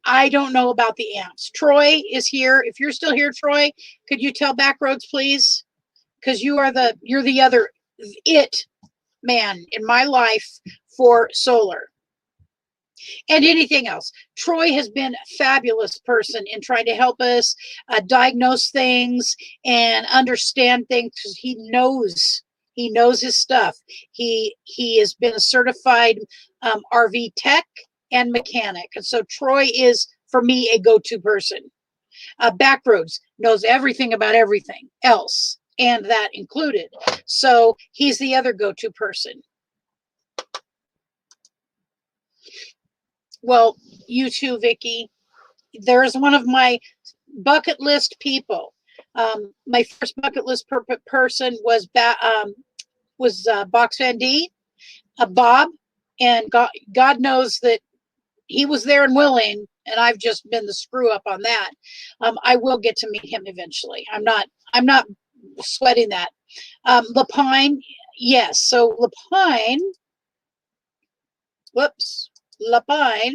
I don't know about the amps. Troy is here. If you're still here, Troy, could you tell Backroads, please? Because you're the other man in my life for solar and anything else. Troy has been a fabulous person in trying to help us diagnose things and understand things, because he knows his stuff. He has been a certified RV tech and mechanic, and so Troy is for me a go-to person. Backroads knows everything about everything else, and that included. So he's the other go-to person. Well, you too, Vicky. There's one of my bucket list people. My first bucket list person was Box Van D, Bob, and God knows that he was there and willing, and I've just been the screw up on that. I will get to meet him eventually. I'm not sweating that. Lapine, yes. So Lapine, Lapine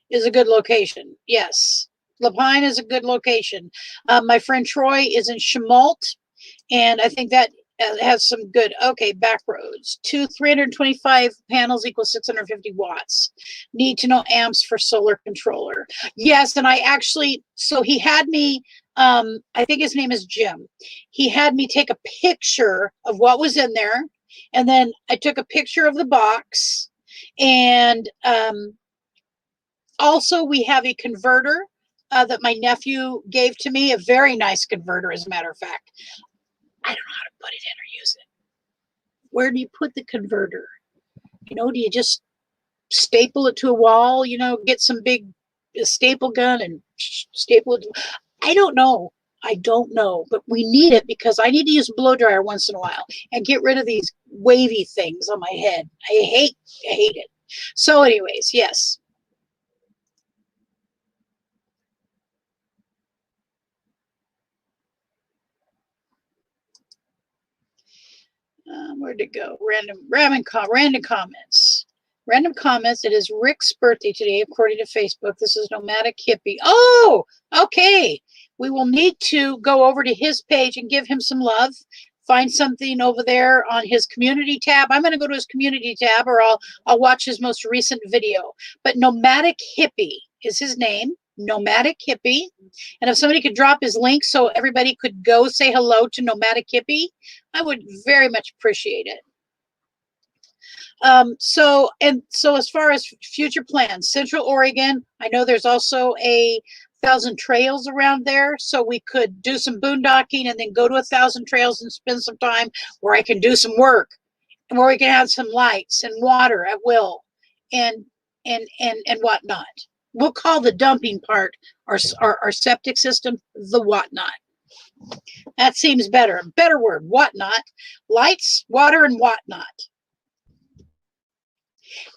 is a good location. Yes, Lapine is a good location. My friend Troy is in Chemult, and I think that has some good. Okay, Backroads. 325 panels equals 650 watts. Need to know amps for solar controller. Yes, and I actually, so he had me, I think his name is Jim. He had me take a picture of what was in there, and then I took a picture of the box, and also we have a converter that my nephew gave to me, a very nice converter, as a matter of fact. I don't know how to put it in or use it. Where do you put the converter? You know, do you just staple it to a wall? You know, get some big staple gun and staple it. I don't know. I don't know, but we need it because I need to use a blow dryer once in a while and get rid of these wavy things on my head. I hate it. So anyways, yes. Where'd it go? Random comments. Random comments. It is Rick's birthday today, according to Facebook. This is Nomadic Hippie. Oh, okay. We will need to go over to his page and give him some love. Find something over there on his community tab. I'm going to go to his community tab, or I'll watch his most recent video. But Nomadic Hippie is his name. Nomadic Hippie. And if somebody could drop his link so everybody could go say hello to Nomadic Hippie, I would very much appreciate it. So as far as future plans, Central Oregon, I know there's also 1,000 trails around there, so we could do some boondocking and then go to 1,000 trails and spend some time where I can do some work and where we can have some lights and water at will and whatnot. we'll call the dumping part our septic system the whatnot. That seems better. A better word, whatnot. Lights, water, and whatnot.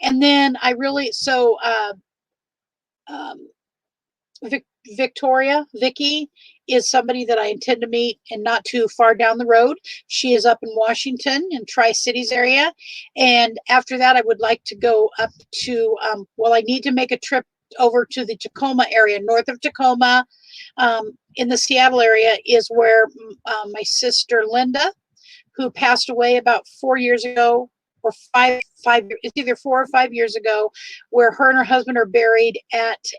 And then I really, so Vicky is somebody that I intend to meet and not too far down the road. She is up in Washington in Tri-Cities area. And after that, I would like to go up to, I need to make a trip over to the Tacoma area, north of Tacoma, in the Seattle area is where my sister Linda, who passed away about 4 years ago, or five, it's either 4 or 5 years ago, where her and her husband are buried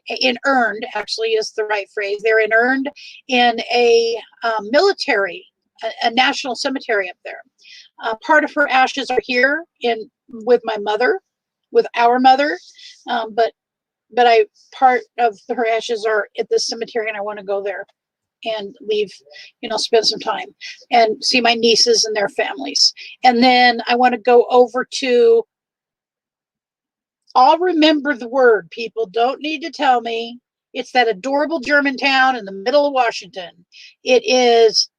inurned, actually is the right phrase. They're inurned in a military, a national cemetery up there. Part of her ashes are here with my mother, with our mother, but part of her ashes are at this cemetery, and I want to go there and leave, spend some time and see my nieces and their families. And then I want to go over to, I'll remember the word, people don't need to tell me. It's that adorable German town in the middle of Washington. It is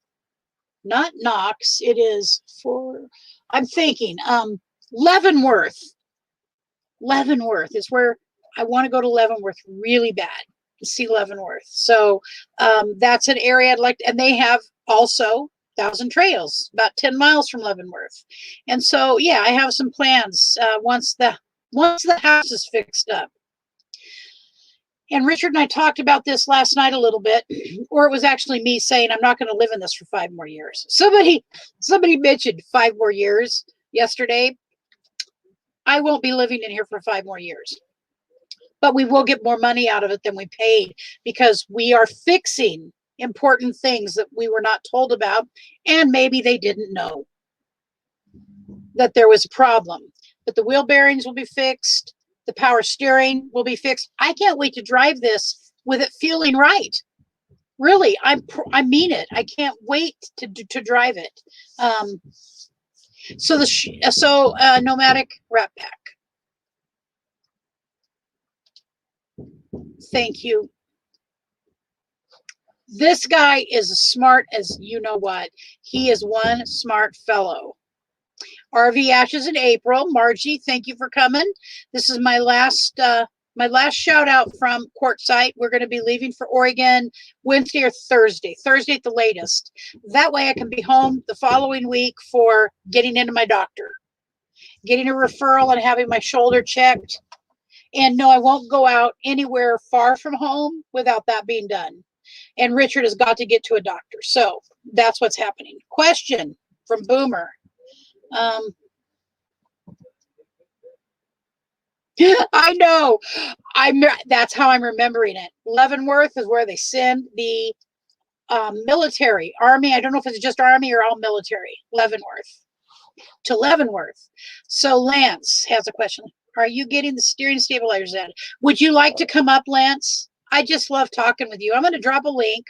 not Knox. It is I'm thinking, Leavenworth. Leavenworth is where I want to go to Leavenworth really bad. See Leavenworth. So that's an area I'd like to, and they have also Thousand Trails about 10 miles from Leavenworth. And so yeah, I have some plans once the house is fixed up. And Richard and I talked about this last night a little bit, or it was actually me saying I'm not going to live in this for 5 more years. Somebody mentioned 5 more years yesterday. I won't be living in here for 5 more years. But we will get more money out of it than we paid because we are fixing important things that we were not told about, and maybe they didn't know that there was a problem. But the wheel bearings will be fixed. The power steering will be fixed. I can't wait to drive this with it feeling right. Really, I mean it. I can't wait to drive it. So Nomadic Wrap Pack. Thank you. This guy is as smart as you know what. He is one smart fellow. RV Ashes in April. Margie, thank you for coming. This is my last shout out from quartzsite. We're going to be leaving for Oregon Wednesday or Thursday at the latest. That way I can be home the following week for getting into my doctor, getting a referral and having my shoulder checked. And no, I won't go out anywhere far from home without that being done. And Richard has got to get to a doctor. So that's what's happening. Question from Boomer. I know. That's how I'm remembering it. Leavenworth is where they send the military, Army. I don't know if it's just Army or all military. Leavenworth. So Lance has a question. Are you getting the steering stabilizers in? Would you like to come up, Lance? I just love talking with you. I'm going to drop a link,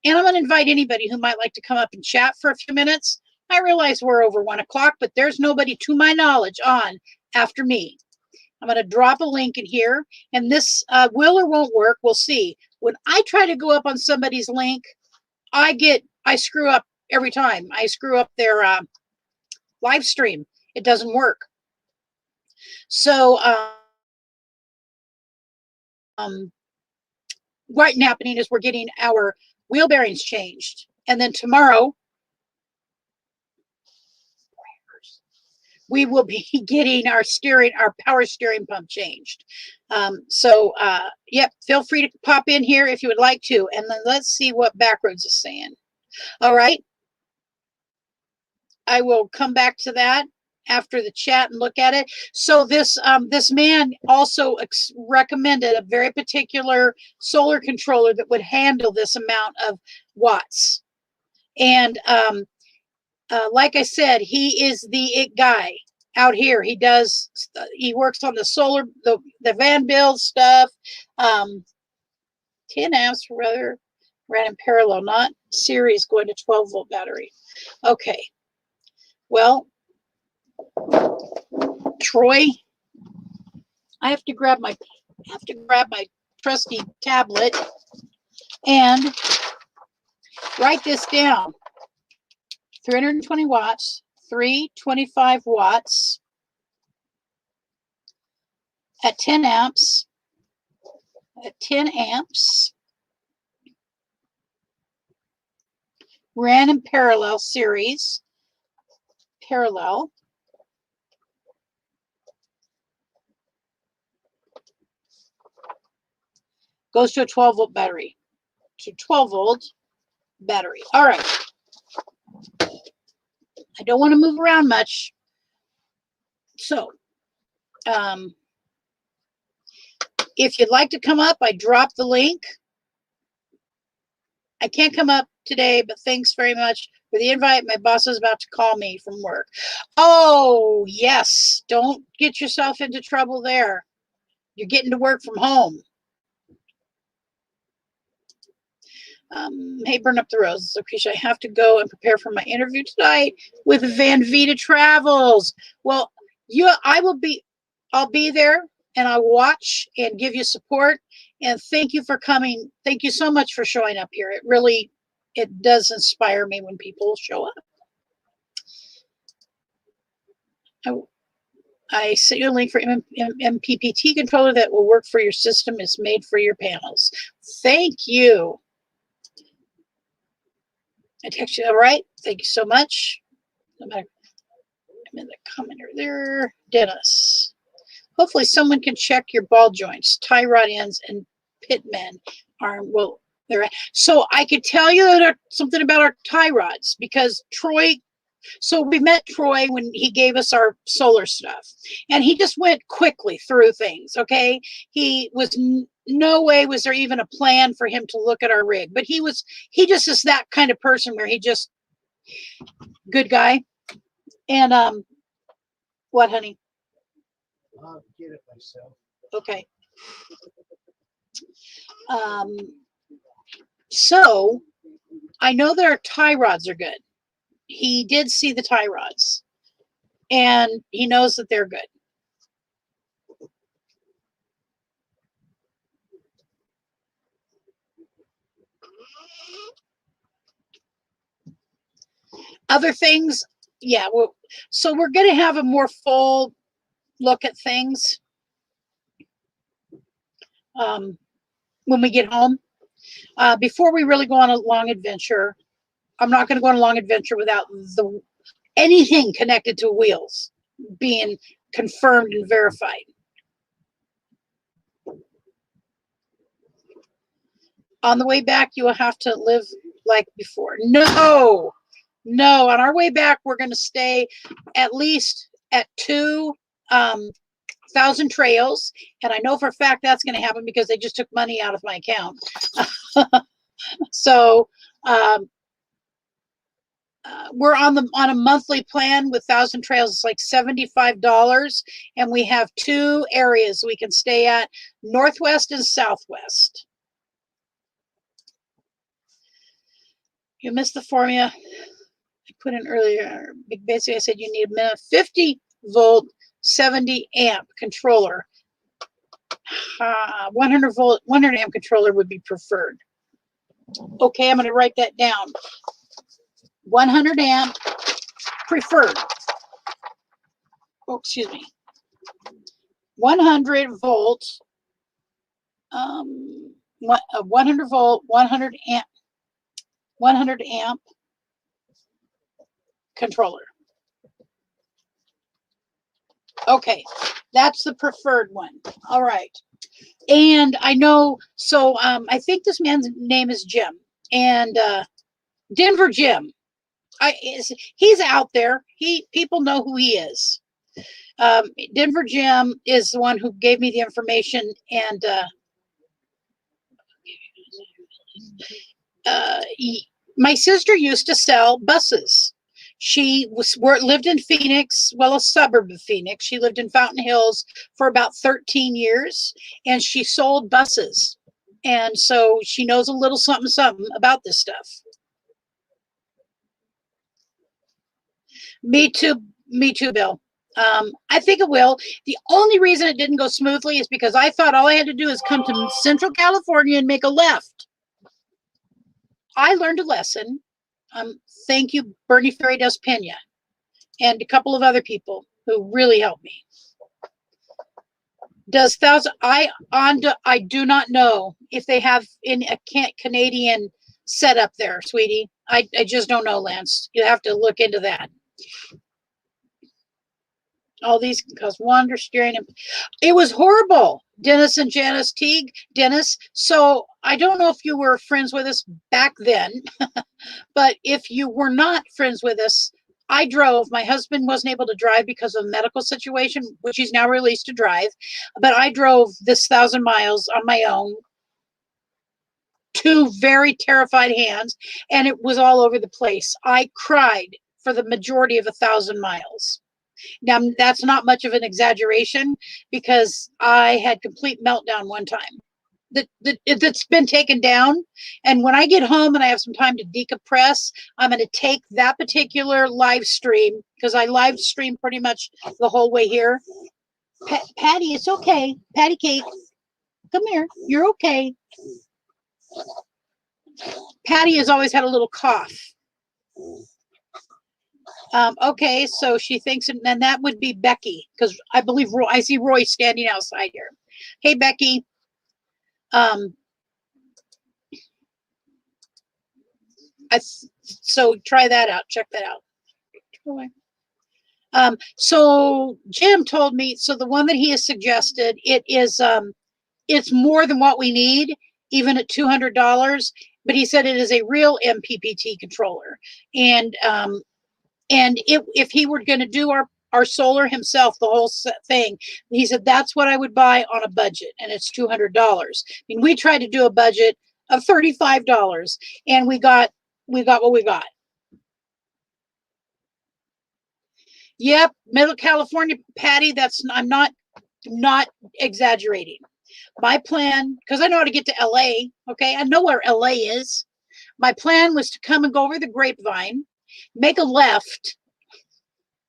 and I'm going to invite anybody who might like to come up and chat for a few minutes. I realize we're over 1 o'clock, but there's nobody to my knowledge on after me. I'm going to drop a link in here, and this will or won't work. We'll see. When I try to go up on somebody's link, I screw up every time. I screw up their live stream. It doesn't work. So what's happening is we're getting our wheel bearings changed, and then tomorrow we will be getting our power steering pump changed. Yep, feel free to pop in here if you would like to, and then let's see what Backroads is saying. All right, I will come back to that after the chat and look at it. So this man also recommended a very particular solar controller that would handle this amount of watts. And like I said, he is the it guy out here. He works on the solar, the van build stuff. 10 amps rather ran in parallel, not series going to 12-volt battery. Okay. Well, Troy, I have to grab my trusty tablet and write this down. 320 watts, 325 watts at 10 amps, ran in parallel series, goes to a 12-volt battery, to 12-volt battery. All right. I don't want to move around much. So, if you'd like to come up, I dropped the link. I can't come up today, but thanks very much for the invite. My boss is about to call me from work. Oh, yes. Don't get yourself into trouble there. You're getting to work from home. Hey, burn up the roses. Lucretia, I have to go and prepare for my interview tonight with Van Vita Travels. Well, I'll be there and I'll watch and give you support. And thank you for coming. Thank you so much for showing up here. It does inspire me when people show up. I sent you a link for MPPT controller that will work for your system. It's made for your panels. Thank you. I text you, all right. Thank you so much. I'm in the commenter there. Dennis. Hopefully someone can check your ball joints, tie rod ends, and pitman arm. Well, so I could tell you something about our tie rods because Troy, so we met Troy when he gave us our solar stuff and he just went quickly through things. Okay. He was no way was there even a plan for him to look at our rig, but he just is that kind of person where he just good guy. And, what, honey? I'll get it myself. Okay. So I know that our tie rods are good. He did see the tie rods and he knows that they're good. Other things, yeah. Well, so we're going to have a more full look at things when we get home. Before we really go on a long adventure, I'm not going to go on a long adventure without anything connected to wheels being confirmed and verified. On the way back, you will have to live like before. No. On our way back, we're going to stay at least at 2,000 trails. And I know for a fact that's going to happen because they just took money out of my account. So we're on a monthly plan with 1,000 trails. It's like $75. And we have 2 areas we can stay at, Northwest and Southwest. You missed the formula I put in earlier. Basically, I said you need a minimum 50 volt, 70 amp controller. 100 volt, 100 amp controller would be preferred. Okay, I'm going to write that down. 100 amp preferred. Oh, excuse me. 100 volt. 100 volt, 100 amp. 100 amp controller. Okay, that's the preferred one. All right. And I know, so I think this man's name is Jim. And Denver Jim. He's out there. People know who he is. Denver Jim is the one who gave me the information, and my sister used to sell buses. She lived in Phoenix, well, a suburb of Phoenix. She lived in Fountain Hills for about 13 years, and she sold buses. And so she knows a little something about this stuff. Me too, Bill. I think it will. The only reason it didn't go smoothly is because I thought all I had to do is come to Central California and make a left. I learned a lesson. Thank you, Bernie Ferry Des Pena, and a couple of other people who really helped me. I do not know if they have in a Canadian setup there, sweetie. I just don't know, Lance. You have to look into that. All these can cause wander, steering. It was horrible, Dennis and Janice Teague. Dennis, so I don't know if you were friends with us back then, but if you were not friends with us, I drove. My husband wasn't able to drive because of a medical situation, which he's now released to drive. But I drove this 1,000 miles on my own, two very terrified hands, and it was all over the place. I cried for the majority of 1,000 miles. Now, that's not much of an exaggeration because I had complete meltdown one time. That's been taken down. And when I get home and I have some time to decompress, I'm going to take that particular live stream because I live stream pretty much the whole way here. Patty, it's okay. Patty Cake, come here. You're okay. Patty has always had a little cough. Okay, so she thinks, and then that would be Becky, because I believe I see Roy standing outside here. Hey, Becky. So try that out. Check that out. So Jim told me, so the one that he has suggested, it is, it's more than what we need, even at $200, but he said it is a real MPPT controller. And if he were going to do our solar himself, the whole thing, he said, that's what I would buy on a budget. And it's $200. I mean, we tried to do a budget of $35 and we got what we got. Yep. Middle California, Patty, I'm not exaggerating. My plan, because I know how to get to LA. Okay. I know where LA is. My plan was to come and go over the Grapevine, make a left,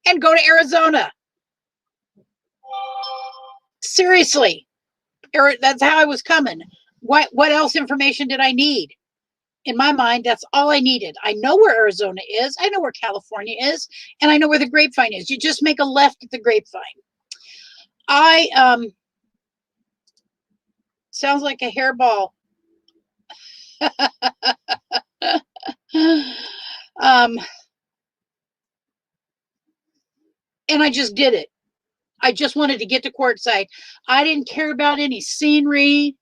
and go to Arizona. Seriously, that's how I was coming. What else information did I need? In my mind, that's all I needed. I know where Arizona is. I know where California is. And I know where the Grapevine is. You just make a left at the Grapevine. Sounds like a hairball. And I just did it. I just wanted to get to quartzsite. I didn't care about any scenery.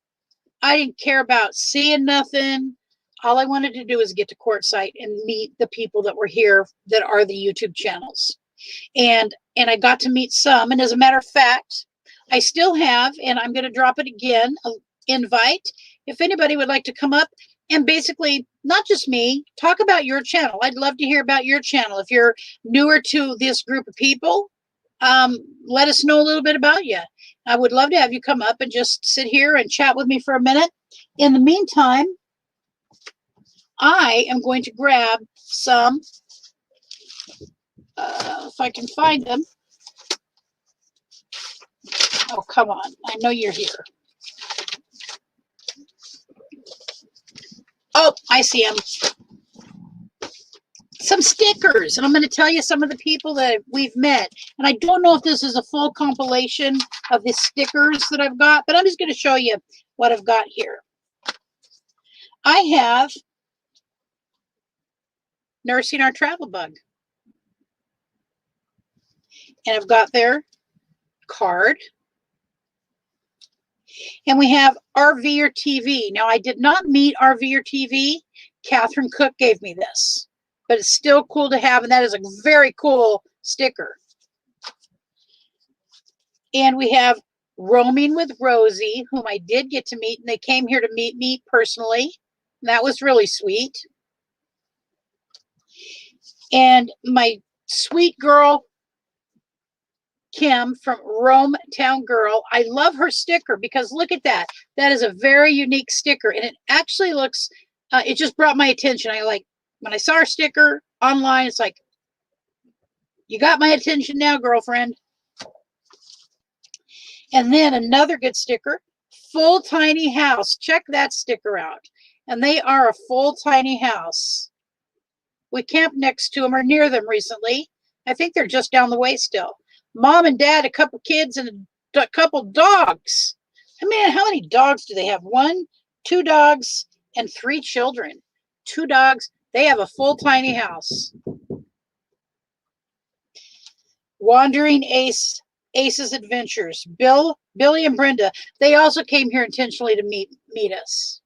I didn't care about seeing nothing. All I wanted to do was get to quartzsite and meet the people that were here that are the YouTube channels. And I got to meet some. And as a matter of fact, I still have, and I'm going to drop it again, an invite. If anybody would like to come up and basically, not just me, talk about your channel. I'd love to hear about your channel. If you're newer to this group of people, let us know a little bit about you. I would love to have you come up and just sit here and chat with me for a minute. In the meantime, I am going to grab some, if I can find them. Oh, come on. I know you're here. Oh, I see them. Some stickers, and I'm going to tell you some of the people that we've met. And I don't know if this is a full compilation of the stickers that I've got, but I'm just going to show you what I've got here. I have Nursing Our Travel Bug. And I've got their card. And we have RV or TV. Now, I did not meet RV or TV. Catherine Cook gave me this, but it's still cool to have, and that is a very cool sticker. And we have Roaming with Rosie, whom I did get to meet, and they came here to meet me personally. That was really sweet. And my sweet girl, Kim from Rome Town Girl. I love her sticker because look at that. That is a very unique sticker, and it actually looks, it just brought my attention. When I saw her sticker online, it's like, you got my attention now, girlfriend. And then another good sticker, full tiny house. Check that sticker out. And they are a full tiny house. We camped next to them or near them recently. I think they're just down the way still. Mom and dad, a couple kids, and a couple dogs. I mean, how many dogs do they have? 1, 2 dogs, and 3 children. 2 dogs. They have a full tiny house. Wandering Ace's Adventures. Billy and Brenda. They also came here intentionally to meet us.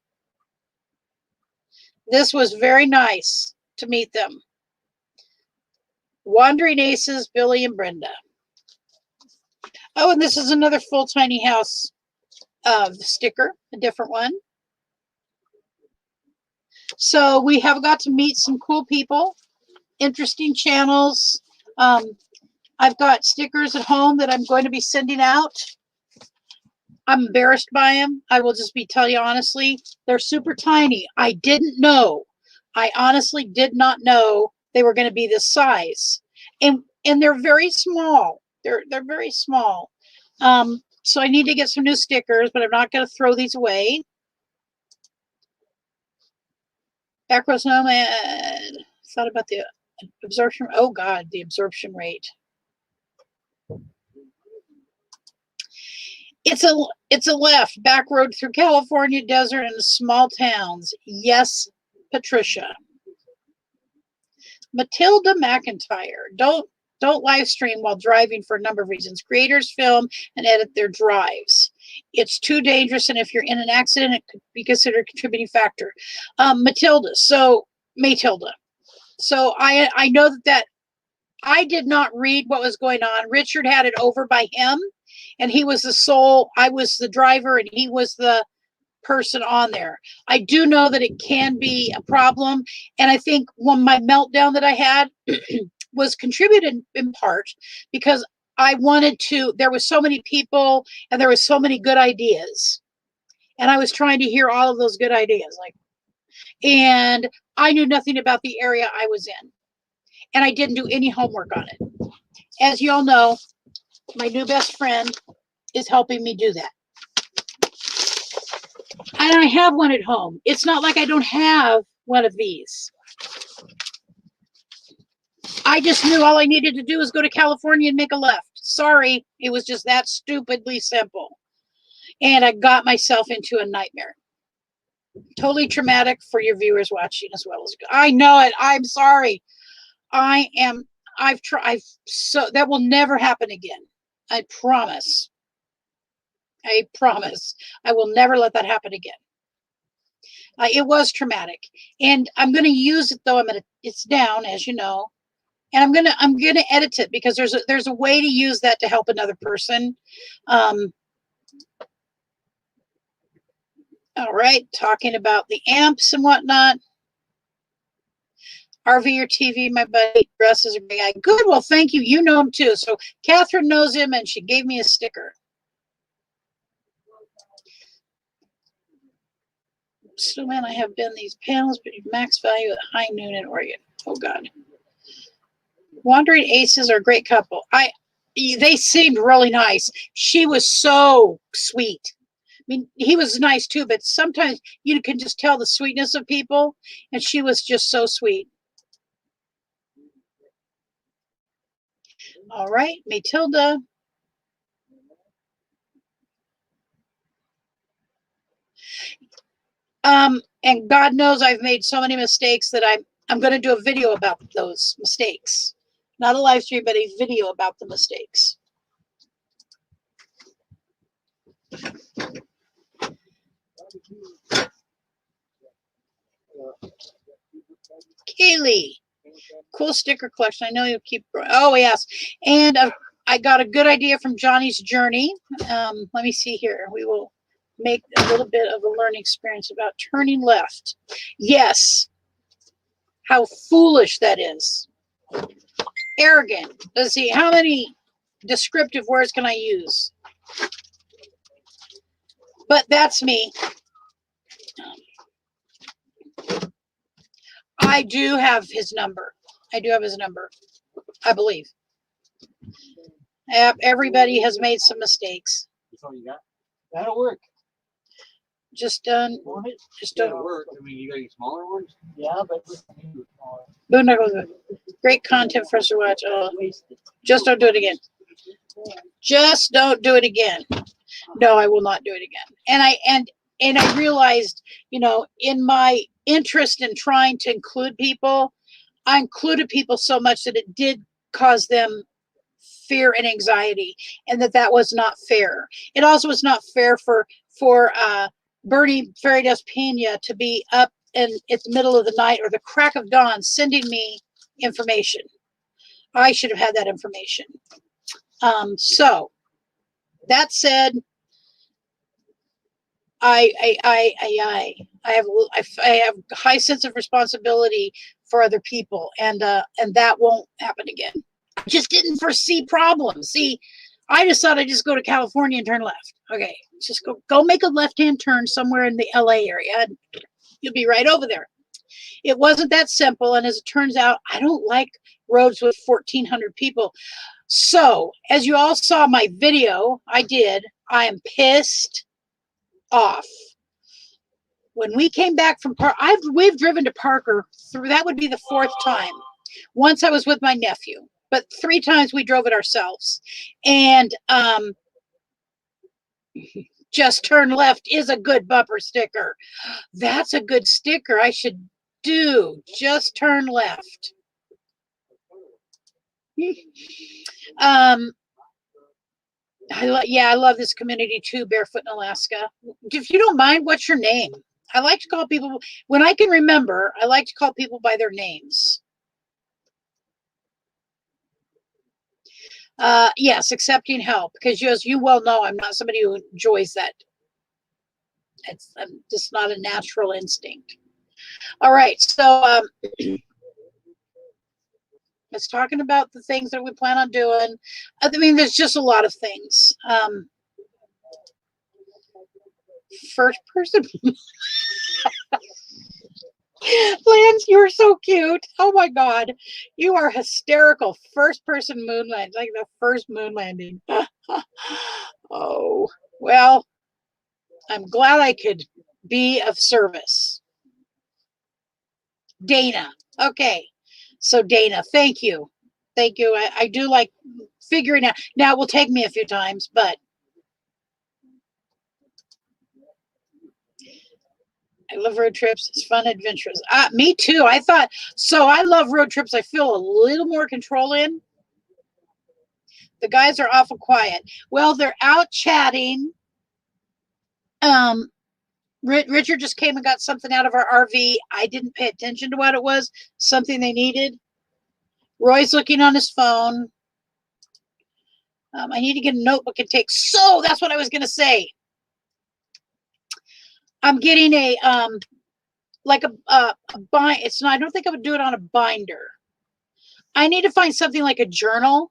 This was very nice to meet them. Wandering Aces, Billy and Brenda. Oh, and this is another full tiny house sticker, a different one. So we have got to meet some cool people, interesting channels. I've got stickers at home that I'm going to be sending out. I'm embarrassed by them. I will just tell you honestly, they're super tiny. I didn't know. I honestly did not know they were going to be this size. And they're very small. They're very small. So I need to get some new stickers, but I'm not going to throw these away. Backroads Nomad. Thought about the absorption. Oh God, the absorption rate. It's a left back road through California desert and small towns. Yes, Patricia. Matilda McIntyre. Don't live stream while driving for a number of reasons. Creators film and edit their drives. It's too dangerous, and if you're in an accident, it could be considered a contributing factor. Matilda. So I know that I did not read what was going on. Richard had it over by him, and he was the sole. I was the driver, and he was the person on there. I do know that it can be a problem, and I think my meltdown that I had was contributed in part because I wanted to. There was so many people, and there was so many good ideas, and I was trying to hear all of those good ideas. And I knew nothing about the area I was in, and I didn't do any homework on it. As you all know, my new best friend is helping me do that. And I have one at home. It's not like I don't have one of these. I just knew all I needed to do was go to California and make a left. Sorry, it was just that stupidly simple. And I got myself into a nightmare. Totally traumatic for your viewers watching as well as I know it. I'm sorry. I've tried. So that will never happen again. I promise. I promise. I will never let that happen again. It was traumatic, and I'm going to use it though. It's down, as you know, and I'm gonna edit it because there's a way to use that to help another person. All right, talking about the amps and whatnot. RV or TV, my buddy Russ is a great guy. Good, well, thank you. You know him too. So Catherine knows him, and she gave me a sticker. So man, I have been these panels, but max value at high noon in Oregon. Oh God. Wandering Aces are a great couple. They seemed really nice. She was so sweet. I mean, he was nice too, but sometimes you can just tell the sweetness of people, and she was just so sweet. All right, Matilda. And God knows I've made so many mistakes that I'm going to do a video about those mistakes. Not a live stream, but a video about the mistakes. Kaylee, cool sticker collection. I know you'll keep growing. Oh, yes. And I got a good idea from Johnny's Journey. Let me see here. We will make a little bit of a learning experience about turning left. Yes. How foolish that is. Arrogant. Let's see. How many descriptive words can I use? But that's me. I do have his number. I do have his number, I believe. Everybody has made some mistakes. That's all you got? That'll work. Just done. Want it? Just That'll done. work. I mean, you got any smaller ones? Yeah, but smaller. Boondoggle. Great content for us to watch. Oh, just don't do it again. Just don't do it again. No, I will not do it again. And I realized, you know, in my interest in trying to include people, I included people so much that it did cause them fear and anxiety, and that was not fair. It also was not fair for Bernie Fairy Dust Pena to be up in it's the middle of the night or the crack of dawn sending me information. I should have had that information. So that said, I have a high sense of responsibility for other people, and that won't happen again. I just didn't foresee problems. See, I just thought I'd just go to California and turn left. Okay, just go make a left-hand turn somewhere in the LA area, and you'll be right over there. It wasn't that simple, and as it turns out, I don't like roads with 1,400 people. So, as you all saw my video, I am pissed off. When we came back from we've driven to Parker through, that would be the 4th time. Once I was with my nephew, but 3 times we drove it ourselves. And just turn left is a good bumper sticker. That's a good sticker. I should do just turn left. I love this community too, Barefoot in Alaska. If you don't mind, what's your name? I like to call people, when I can remember, I like to call people by their names. Yes, accepting help, because as you well know, I'm not somebody who enjoys that. It's just not a natural instinct. All right, so it's talking about the things that we plan on doing. I mean, there's just a lot of things. First person. Lance, you're so cute. Oh my God. You are hysterical. First person moon landing, like the first moon landing. Oh, well, I'm glad I could be of service. Dana. Okay. So Dana, thank you. Thank you. I do like figuring out. Now it will take me a few times, but I love road trips. It's fun, adventurous. Me too. I love road trips. I feel a little more control in. The guys are awful quiet. Well, they're out chatting. Richard just came and got something out of our RV. I didn't pay attention to what it was. Something they needed. Roy's looking on his phone. I need to get a notebook and take. So that's what I was going to say. I'm getting a like a bind. It's not. I don't think I would do it on a binder. I need to find something like a journal.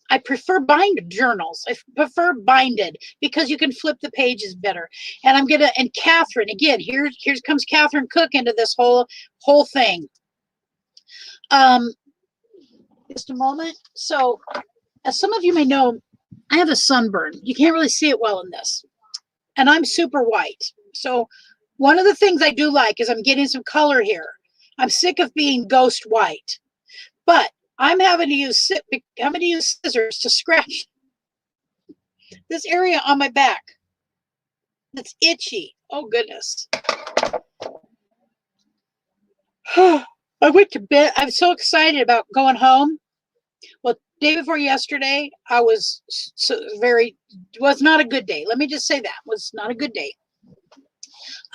I prefer bind journals. I prefer binded because you can flip the pages better. And I'm gonna, and Catherine, again, here comes Catherine Cook into this whole thing. Just a moment. So, as some of you may know, I have a sunburn. You can't really see it well in this. And I'm super white. So one of the things I do like is I'm getting some color here. I'm sick of being ghost white. But I'm having to use scissors to scratch this area on my back. It's itchy. Oh, goodness. I went to bed. I'm so excited about going home. Well, day before yesterday, I was was not a good day. Let me just say that was not a good day.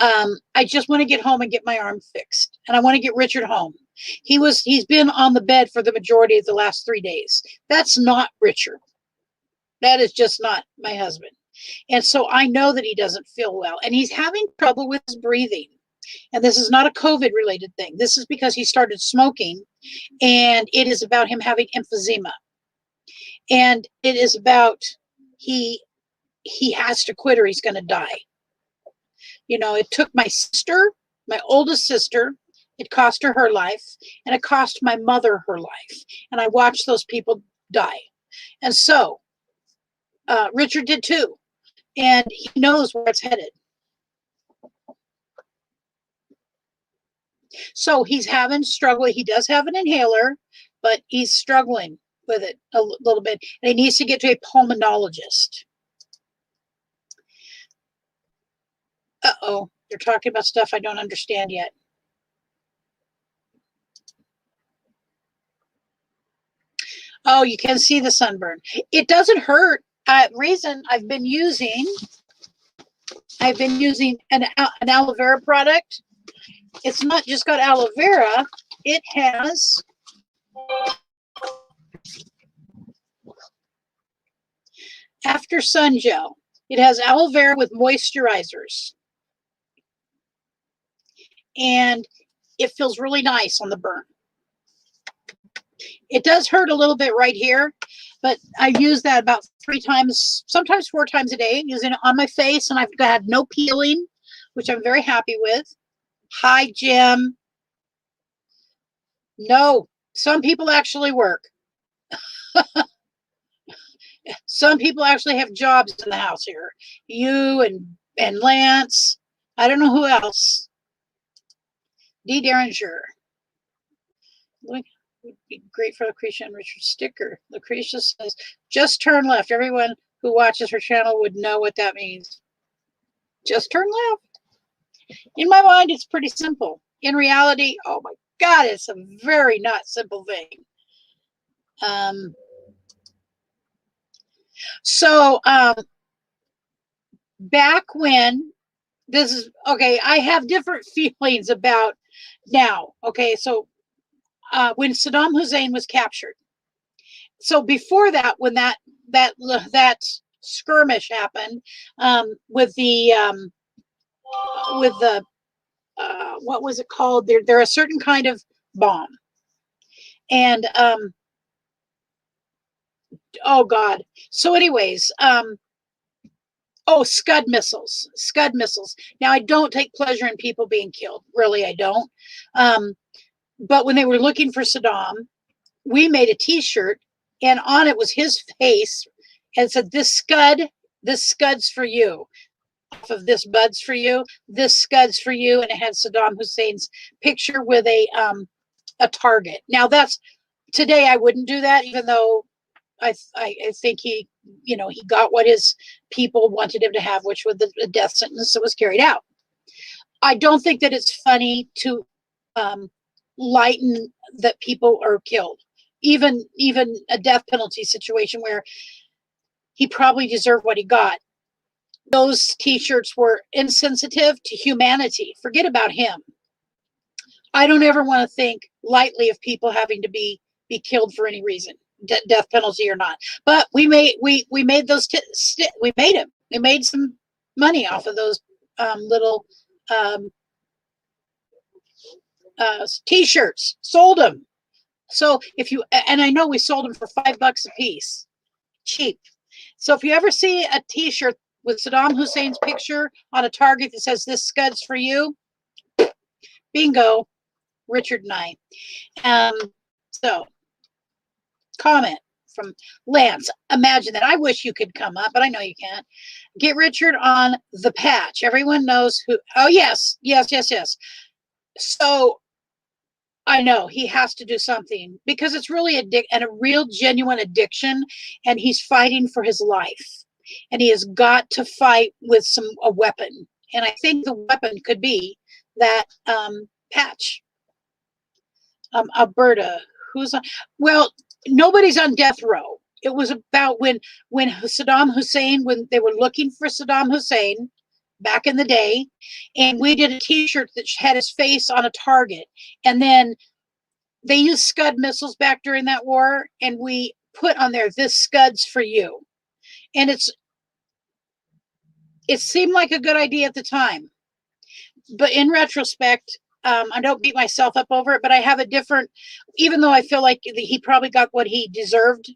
I just want to get home and get my arm fixed, and I want to get Richard home. He's been on the bed for the majority of the last 3 days. That's not Richard. That is just not my husband. And so I know that he doesn't feel well, and he's having trouble with his breathing. And this is not a COVID related thing. This is because he started smoking, and it is about him having emphysema. And it is about he has to quit or he's going to die. You know, it took my sister, my oldest sister, it cost her life, and it cost my mother her life. And I watched those people die. And so Richard did too. and he knows where it's headed. So he's having struggle. He does have an inhaler, but he's struggling with it a little bit, and he needs to get to a pulmonologist. Uh-oh, they're talking about stuff I don't understand yet. Oh, you can see the sunburn. It doesn't hurt. Reason I've been using an aloe vera product. It's not just got aloe vera. It has After Sun Gel. It has aloe vera with moisturizers. And it feels really nice on the burn. It does hurt a little bit right here, but I use that about 3 times, sometimes 4 times a day, using it on my face, and I've had no peeling, which I'm very happy with. Hi, Jim. No, some people actually work. Some people actually have jobs in the house here. You and Lance. I don't know who else. D. Derringer. Would be great for Lucretia and Richard sticker. Lucretia says, just turn left. Everyone who watches her channel would know what that means. Just turn left. In my mind, it's pretty simple. In reality, oh my God, it's a very not simple thing. Back when this is, okay, I have different feelings about now. Okay, so when Saddam Hussein was captured. So before that, when that skirmish happened with the what was it called? They're a certain kind of bomb, and oh God. So anyways, oh, Scud missiles. Scud missiles. Now I don't take pleasure in people being killed. Really, I don't. But when they were looking for Saddam, we made a T-shirt, and on it was his face, and said, "This Scud's for you." Off of this Bud's for you. This Scud's for you, and it had Saddam Hussein's picture with a target. Now that's today I wouldn't do that, even though I think he, he got what his people wanted him to have, which was the death sentence that was carried out. I don't think that it's funny to lighten that people are killed. Even a death penalty situation where he probably deserved what he got. Those T-shirts were insensitive to humanity. Forget about him. I don't ever want to think lightly of people having to be killed for any reason, death penalty or not. But we made those. We made them. We made some money off of those little T-shirts. Sold them. So if you, and I know we sold them for $5 a piece, cheap. So if you ever see a T-shirt with Saddam Hussein's picture on a target that says "This Scud's for you," bingo, Richard and I. So comment from Lance. Imagine that. I wish you could come up, but I know you can't. Get Richard on the patch. Everyone knows who. Oh yes. So I know he has to do something because it's really a real genuine addiction, and he's fighting for his life, and he has got to fight with a weapon. And I think the weapon could be that patch. Alberta, who's on? Well, nobody's on death row. It was about when Saddam Hussein, when they were looking for Saddam Hussein back in the day, and we did a T-shirt that had his face on a target, and then they used Scud missiles back during that war, and we put on there, "This Scud's for you," and it seemed like a good idea at the time, but in retrospect, I don't beat myself up over it, but I have a different, even though I feel like he probably got what he deserved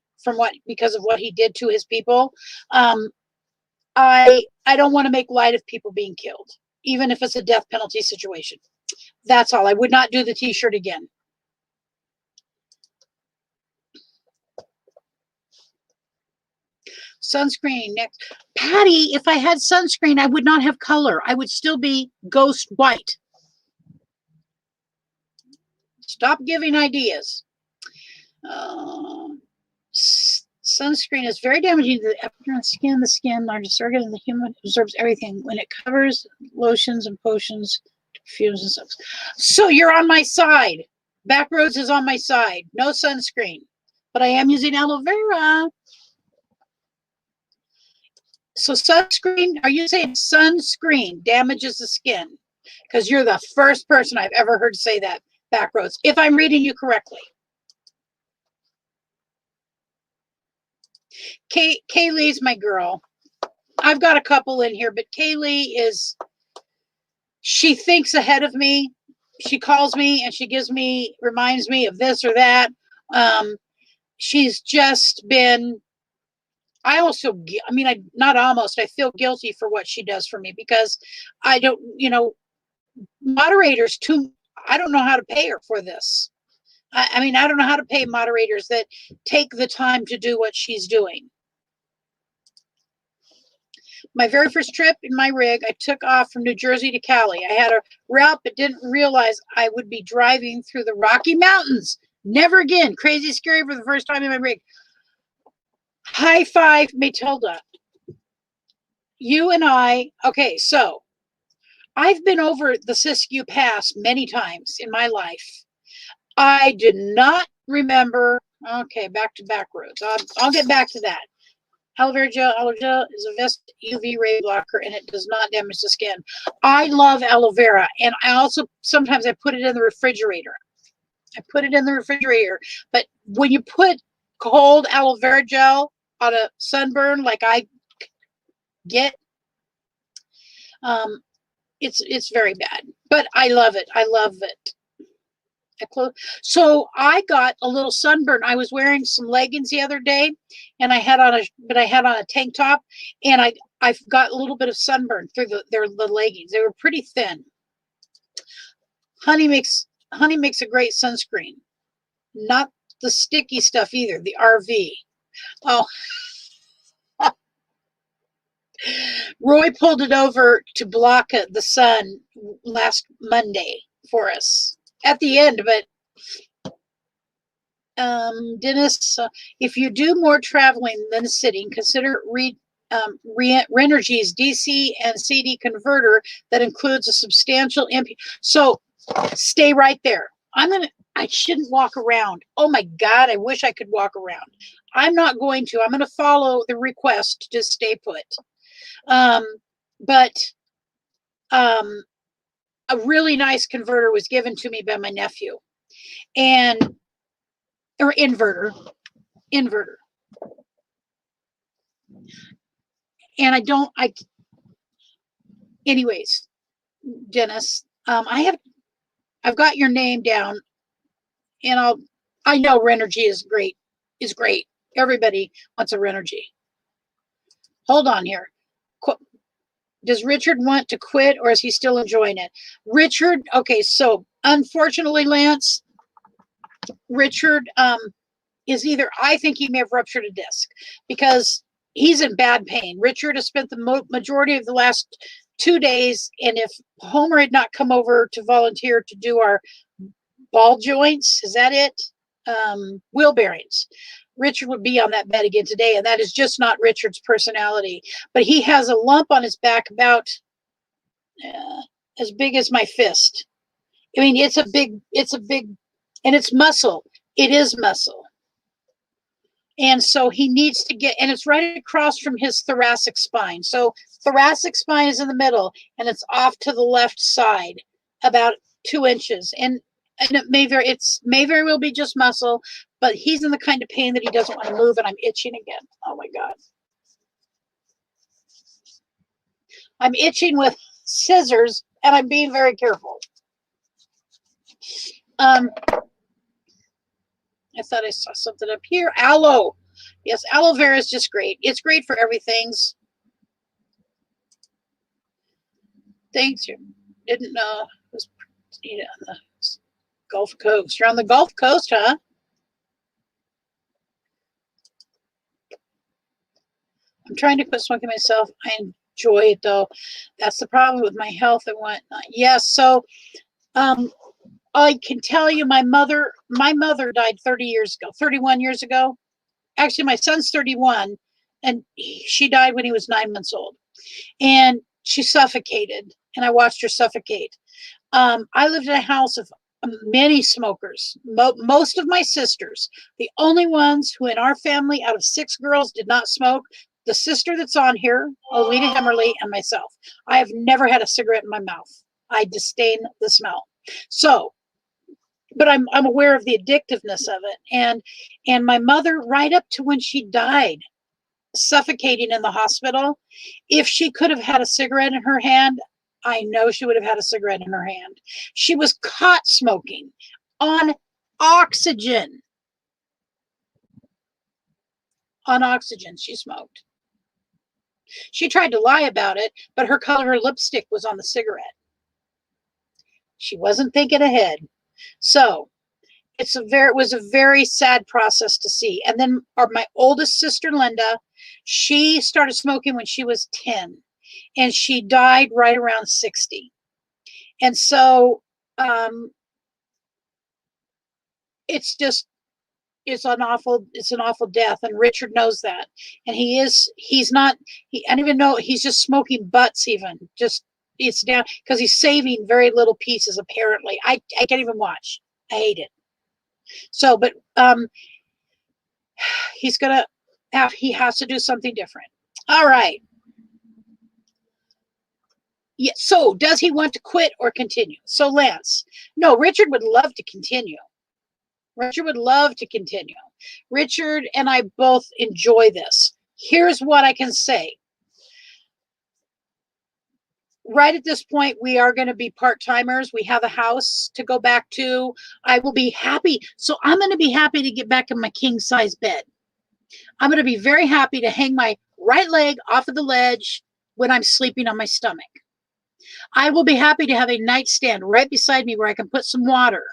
because of what he did to his people. I don't want to make light of people being killed, even if it's a death penalty situation. That's all. I would not do the T-shirt again. Sunscreen next. Patty, if I had sunscreen, I would not have color. I would still be ghost white. Stop giving ideas. Sunscreen is very damaging to the epidermal skin. The skin, largest organ in the human, absorbs everything when it covers lotions and potions, perfumes and stuff. So you're on my side. Backroads is on my side. No sunscreen, but I am using aloe vera. So sunscreen, are you saying sunscreen damages the skin? Because you're the first person I've ever heard say that, Backroads, if I'm reading you correctly. Kaylee's my girl. I've got a couple in here, but Kaylee is, she thinks ahead of me. She calls me and she reminds me of this or that. She's just been, I feel guilty for what she does for me because I don't, moderators too, I don't know how to pay her for this. I don't know how to pay moderators that take the time to do what she's doing. My very first trip in my rig, I took off from New Jersey to Cali. I had a route, but didn't realize I would be driving through the Rocky Mountains. Never again. Crazy scary for the first time in my rig. High five, Matilda. You and I, okay, so I've been over the Siskiyou Pass many times in my life. I did not remember. Okay, back to Backroads. I'll get back to that. Aloe vera gel is a best UV ray blocker and it does not damage the skin. I love aloe vera, and I also sometimes I put it in the refrigerator. But when you put cold aloe vera gel on a sunburn like I get, it's very bad. But I love it. I love it. So I got a little sunburn. I was wearing some leggings the other day, and I had on a tank top, and I got a little bit of sunburn through the leggings. They were pretty thin. Honey makes a great sunscreen, not the sticky stuff either. The RV. Oh, Roy pulled it over to block the sun last Monday for us at the end, but. Dennis, if you do more traveling than sitting, consider Renergy's DC and CD converter that includes a substantial MP. So stay right there. I shouldn't walk around. Oh my God, I wish I could walk around. I'm not going to. I'm going to follow the request to stay put. But a really nice converter was given to me by my nephew. Or inverter. And anyways, Dennis, I've got your name down, and I know Renergy is great. Everybody wants a Renergy. Hold on here. Does Richard want to quit, or is he still enjoying it? Richard, okay, so unfortunately, Lance, Richard is either, I think he may have ruptured a disc because he's in bad pain. Richard has spent the majority of the last 2 days, and if Homer had not come over to volunteer to do our ball joints, is that it? Wheel bearings. Richard would be on that bed again today, and that is just not Richard's personality. But he has a lump on his back about as big as my fist. I mean, it's a big, and it's muscle. It is muscle. And so he needs to get, and it's right across from his thoracic spine. So thoracic spine is in the middle, and it's off to the left side, about 2 inches. And it may very well be just muscle, but he's in the kind of pain that he doesn't want to move, and I'm itching again. Oh my God. I'm itching with scissors, and I'm being very careful. I thought I saw something up here. Aloe. Yes, aloe vera is just great. It's great for everything. Thanks. You didn't know it was on the Gulf Coast. You're on the Gulf Coast, huh? I'm trying to quit smoking myself. I enjoy it though. That's the problem with my health and whatnot. Yes. So, I can tell you my mother died 30 years ago, 31 years ago. Actually, my son's 31 and she died when he was 9 months old. And she suffocated and I watched her suffocate. I lived in a house of many smokers, most of my sisters. The only ones who in our family out of 6 girls did not smoke, the sister that's on here, Alita Hemmerly, and myself. I have never had a cigarette in my mouth. I disdain the smell. So, but I'm aware of the addictiveness of it. And my mother, right up to when she died, suffocating in the hospital, if she could have had a cigarette in her hand, I know she would have had a cigarette in her hand. She was caught smoking on oxygen. On oxygen, she smoked. She tried to lie about it, but her lipstick was on the cigarette. She wasn't thinking ahead. So it was a very sad process to see. And then my oldest sister, Linda, she started smoking when she was 10 and she died right around 60. And so it's an awful death. And Richard knows that. And I don't even know, he's just smoking butts even. Just, it's down because he's saving very little pieces apparently. I can't even watch. I hate it. So, but he has to do something different. All right. Yeah, so does he want to quit or continue? So Lance, no, Richard would love to continue. Richard would love to continue. Richard and I both enjoy this. Here's what I can say. Right at this point, we are going to be part-timers. We have a house to go back to. I will be happy. So I'm going to be happy to get back in my king-size bed. I'm going to be very happy to hang my right leg off of the ledge when I'm sleeping on my stomach. I will be happy to have a nightstand right beside me where I can put some water.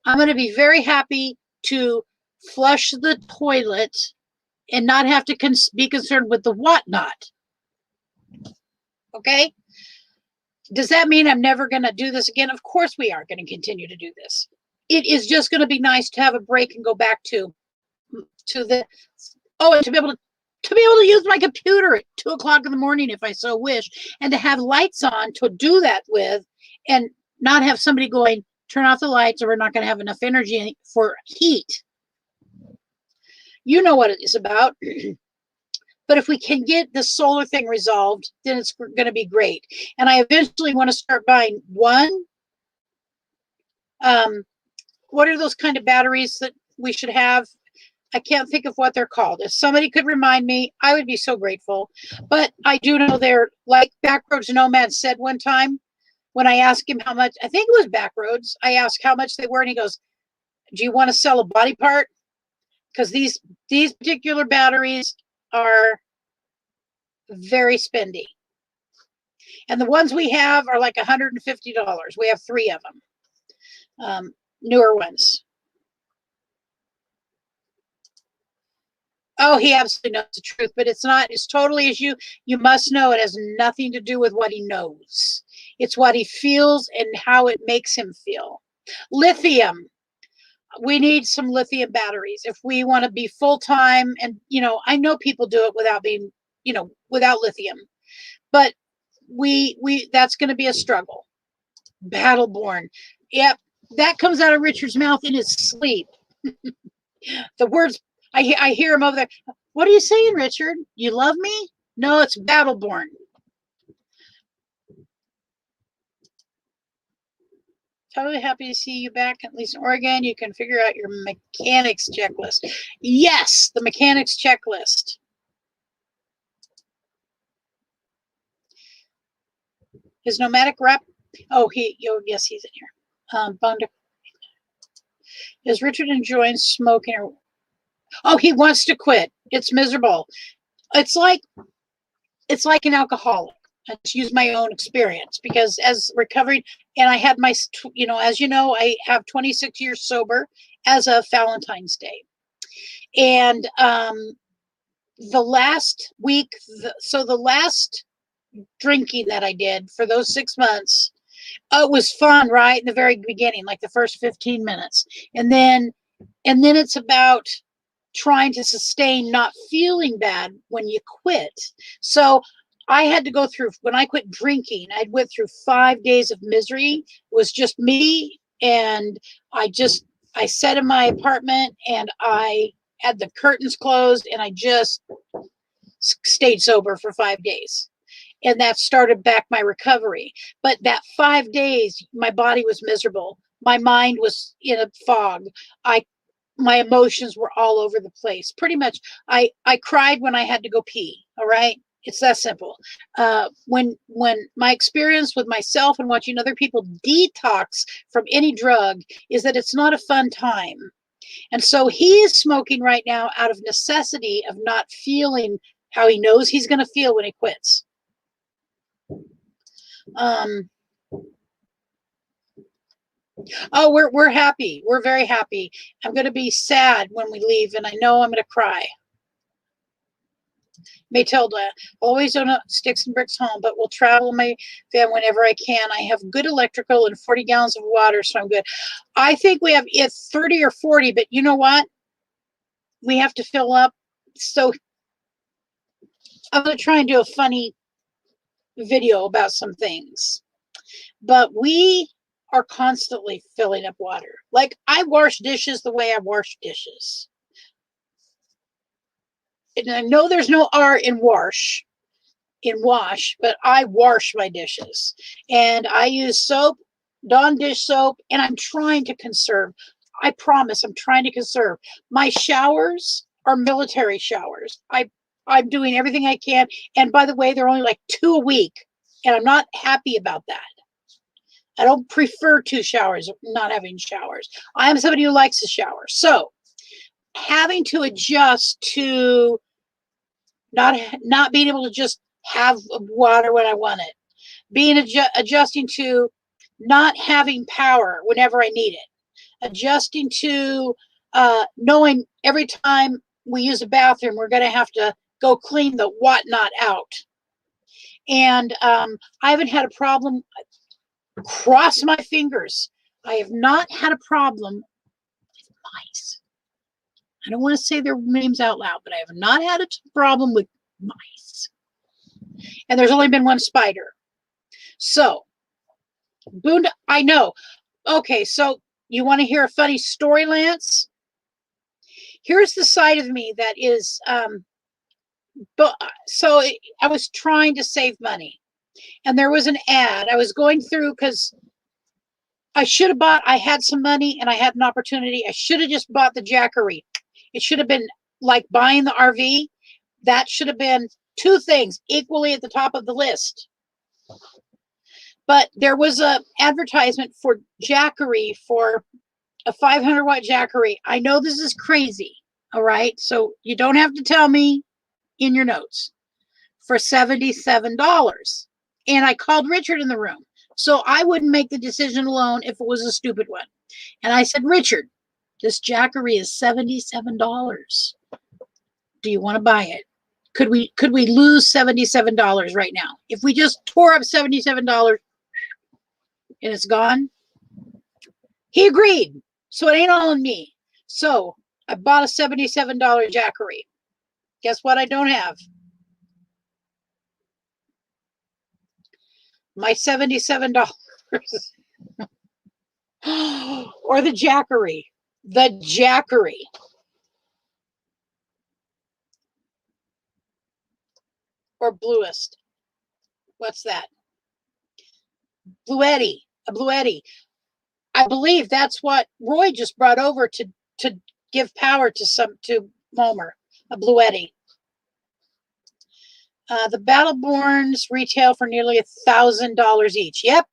I'm going to be very happy to flush the toilet and not have to be concerned with the whatnot. Okay? Does that mean I'm never going to do this again? Of course we are going to continue to do this. It is just going to be nice to have a break and go back to the, and to be able to use my computer at 2 o'clock in the morning if I so wish, and to have lights on to do that with, and not have somebody going, turn off the lights or we're not going to have enough energy for heat. You know what it is about. But if we can get the solar thing resolved, then it's going to be great. And I eventually want to start buying one. What are those kind of batteries that we should have? I can't think of what they're called. If somebody could remind me, I would be so grateful. But I do know they're like Backroads Nomad said one time when I asked him how much, I think it was Backroads, I asked how much they were, and he goes, do you want to sell a body part? Because these particular batteries are very spendy. And the ones we have are like $150. We have 3 of them, newer ones. Oh, he absolutely knows the truth, but it's not as totally as you must know. It has nothing to do with what he knows. It's what he feels and how it makes him feel. Lithium. We need some lithium batteries if we want to be full-time. And, I know people do it without being, without lithium, but that's going to be a struggle. Battleborn. Yep. That comes out of Richard's mouth in his sleep. The words, I hear him over there. What are you saying, Richard? You love me? No, it's Battleborn. Totally happy to see you back, at least in Oregon. You can figure out your mechanics checklist. Yes, the mechanics checklist. His nomadic rep. Oh, yes, he's in here. Is Richard enjoying smoking? Oh, he wants to quit. It's miserable. It's like an alcoholic. I just use my own experience because as recovering, and I had my, as you know, I have 26 years sober as of Valentine's Day. And the last week, so the last drinking that I did for those 6 months, it was fun right in the very beginning, like the first 15 minutes. And then it's about trying to sustain not feeling bad when you quit. So I had to go through, when I quit drinking, I went through 5 days of misery. It was just me, and I sat in my apartment and I had the curtains closed and I just stayed sober for 5 days. And that started back my recovery. But that 5 days, my body was miserable. My mind was in a fog. My emotions were all over the place. Pretty much, I cried when I had to go pee. All right, it's that simple. When my experience with myself and watching other people detox from any drug is that it's not a fun time. And so he is smoking right now out of necessity of not feeling how he knows he's going to feel when he quits. Oh, we're happy. We're very happy. I'm going to be sad when we leave, and I know I'm going to cry. Matilda, always don't have sticks and bricks home, but will travel my van whenever I can. I have good electrical and 40 gallons of water, so I'm good. I think we have 30 or 40, but you know what? We have to fill up. So I'm going to try and do a funny video about some things. But we are constantly filling up water. Like, I wash dishes the way I wash dishes. And I know there's no R in wash, but I wash my dishes. And I use soap, Dawn dish soap, and I'm trying to conserve. I promise I'm trying to conserve. My showers are military showers. I'm doing everything I can. And by the way, they're only like 2 a week. And I'm not happy about that. I don't prefer 2 showers, not having showers. I am somebody who likes to shower. So having to adjust to not being able to just have water when I want it, adjusting to not having power whenever I need it, adjusting to knowing every time we use a bathroom, we're going to have to go clean the whatnot out. And I haven't had a problem. Cross my fingers. I have not had a problem with mice. I don't want to say their names out loud, but I have not had a problem with mice. And there's only been one spider. So, I know. Okay, so you want to hear a funny story, Lance? Here's the side of me that is, so I was trying to save money. And there was an ad. I was going through because I should have bought, I had some money and I had an opportunity. I should have just bought the Jackery. It should have been like buying the RV. That should have been 2 things equally at the top of the list. But there was a advertisement for Jackery, for a 500 watt Jackery. I know this is crazy. All right. So you don't have to tell me in your notes, for $77. And I called Richard in the room. So I wouldn't make the decision alone if it was a stupid one. And I said, Richard, this Jackery is $77. Do you want to buy it? Could we lose $77 right now? If we just tore up $77 and it's gone? He agreed. So it ain't all on me. So I bought a $77 Jackery. Guess what I don't have? My $77. Or the Jackery. The Jackery. Or Bluest. What's that? Bluetti. A Bluetti. I believe that's what Roy just brought over to give power to Momer. A Bluetti. The Battleborns retail for nearly $1,000 each. Yep.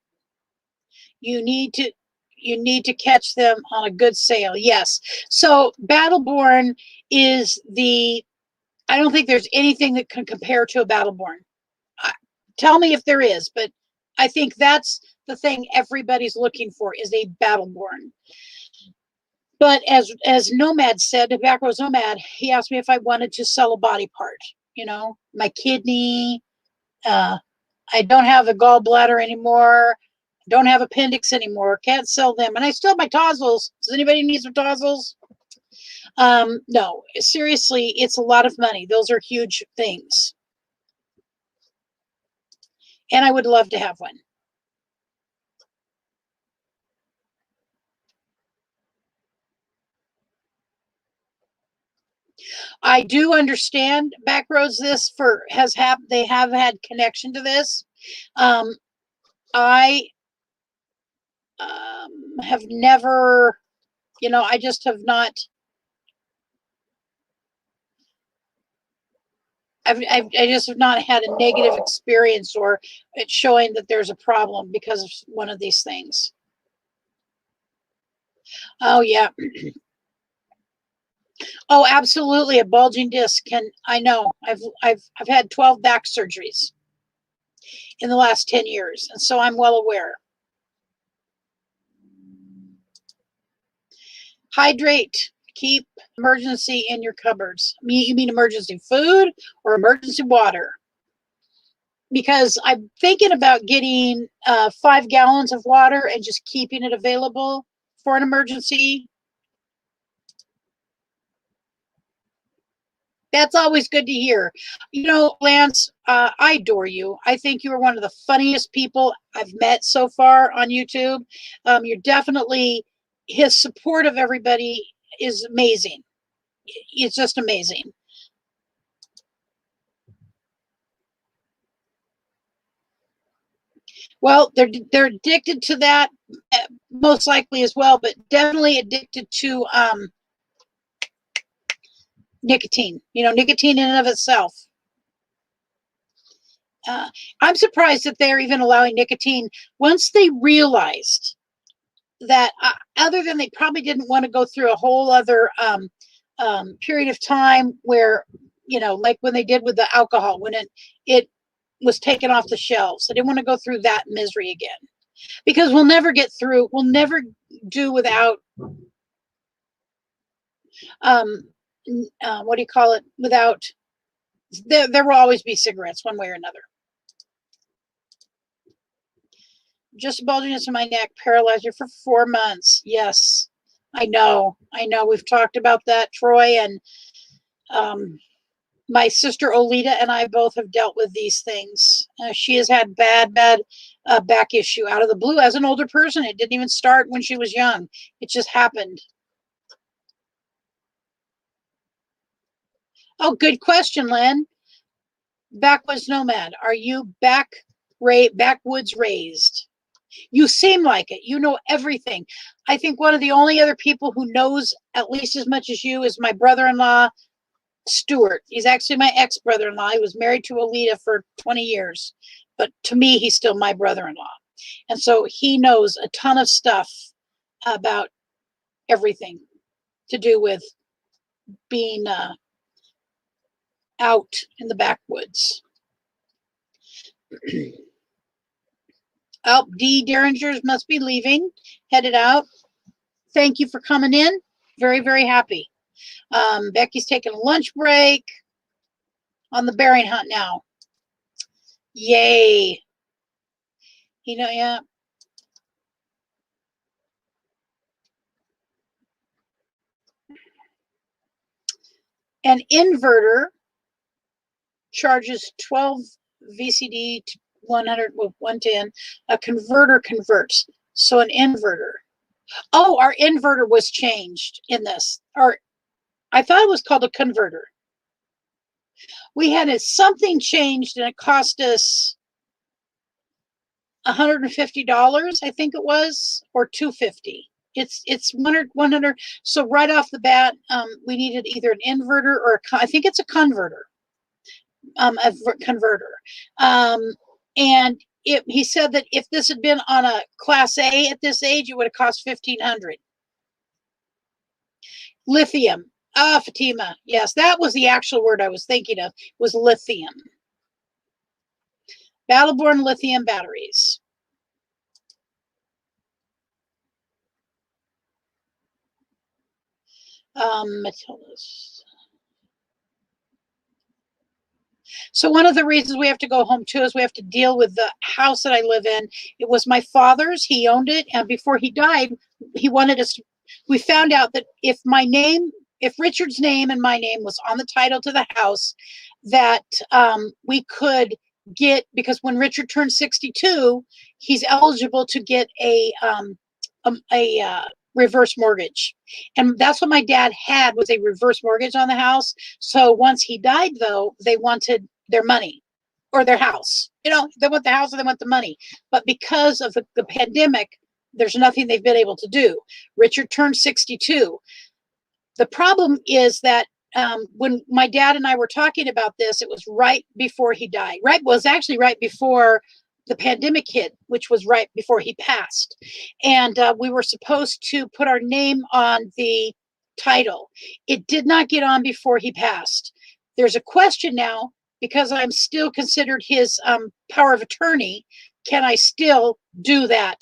You need to catch them on a good sale. Yes. So Battleborn is I don't think there's anything that can compare to a Battleborn. Tell me if there is, but I think that's the thing everybody's looking for, is a Battleborn. But as Nomad said, Backroads Nomad, he asked me if I wanted to sell a body part. You know, my kidney. I don't have a gallbladder anymore. Don't have appendix anymore. Can't sell them. And I still have my tonsils. Does anybody need some tonsils? No, seriously, it's a lot of money. Those are huge things. And I would love to have one. I do understand Backroads this they have had connection to this. I have never, I just have not. I just have not had a negative experience or it's showing that there's a problem because of one of these things. Oh yeah. Oh, absolutely. A bulging disc I know. I've had 12 back surgeries in the last 10 years, and so I'm well aware. Hydrate. Keep emergency in your cupboards. You mean emergency food or emergency water? Because I'm thinking about getting 5 gallons of water and just keeping it available for an emergency. That's always good to hear. Lance, I adore you. I think you are one of the funniest people I've met so far on YouTube. You're definitely, his support of everybody is amazing. It's just amazing. Well, they're addicted to that most likely as well, but definitely addicted to nicotine. Nicotine in and of itself. I'm surprised that they're even allowing nicotine once they realized that other than they probably didn't want to go through a whole other period of time where, like when they did with the alcohol, when it was taken off the shelves. I didn't want to go through that misery again because we'll never do without, what do you call it? Without, there will always be cigarettes one way or another. Just a bulginess in my neck, paralyzed me for 4 months. Yes, I know. We've talked about that, Troy, and my sister Olita and I both have dealt with these things. She has had bad back issue out of the blue as an older person. It didn't even start when she was young. It just happened. Oh, good question, Len. Backwoods Nomad, are you backwoods raised? You seem like it. You know everything. I think one of the only other people who knows at least as much as you is my brother-in-law, Stuart. He's actually my ex-brother-in-law. He was married to Alita for 20 years, but to me, he's still my brother-in-law. And so he knows a ton of stuff about everything to do with being out in the backwoods. Oh, D. Derringers must be leaving, headed out. Thank you for coming in. Very, very happy. Becky's taking a lunch break on the bearing hunt now. Yay. Yeah. An inverter charges 12 VCD to 100 with 110. A converter converts. So an inverter. Oh, our inverter was changed in this. Or I thought it was called a converter. We had something changed and it cost us $150, I think it was, or $250. It's 100. So right off the bat, we needed either an inverter or I think it's a converter. A converter. And he said that if this had been on a class A at this age, it would have cost $1,500. Lithium. Fatima. Yes, that was the actual word I was thinking of, was lithium. Battleborn lithium batteries. Matilda's. So one of the reasons we have to go home too is we have to deal with the house that I live in. It was my father's. He owned it, and before he died, he wanted us to, we found out that if Richard's name and my name was on the title to the house, that we could get, because when Richard turned 62, he's eligible to get a reverse mortgage. And that's what my dad had, was a reverse mortgage on the house. So once he died, though, they wanted their money or their house. You know, they want the house or they want the money. But because of the pandemic, there's nothing they've been able to do. Richard turned 62. The problem is that when my dad and I were talking about this, it was right before he died. Right, was actually right before the pandemic hit, which was right before he passed. And we were supposed to put our name on the title. It did not get on before he passed. There's a question now, because I'm still considered his power of attorney. Can I still do that?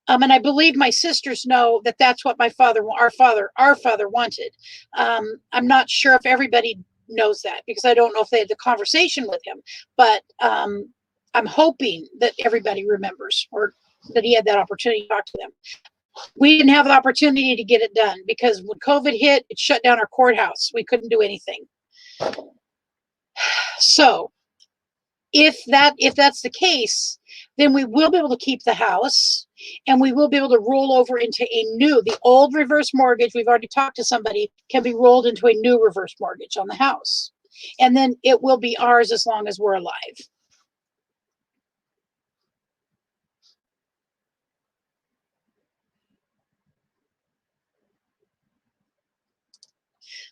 And I believe my sisters know that that's what our father wanted. I'm not sure if everybody knows that, because I don't know if they had the conversation with him, but I'm hoping that everybody remembers, or that he had that opportunity to talk to them. We didn't have the opportunity to get it done because when COVID hit, it shut down our courthouse. We couldn't do anything. So if that's the case, then we will be able to keep the house, and we will be able to roll over into the old reverse mortgage. We've already talked to somebody, can be rolled into a new reverse mortgage on the house. And then it will be ours as long as we're alive.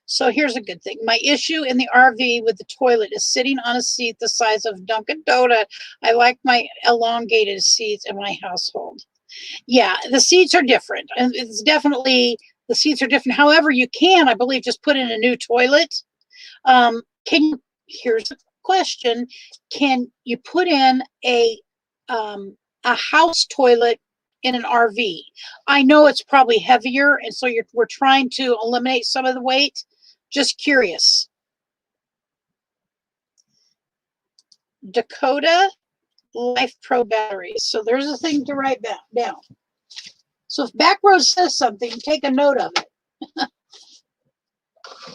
So here's a good thing. My issue in the RV with the toilet is sitting on a seat the size of Dunkin' Donut. I like my elongated seats in my household. Yeah, the seats are different, and it's definitely, the seats are different. However, you can, I believe, just put in a new toilet. Here's a question. Can you put in a house toilet in an RV? I know it's probably heavier, and so we're trying to eliminate some of the weight. Just curious. Dakota Life Pro batteries. So there's a thing to write down. So if Backroad says something, take a note of it.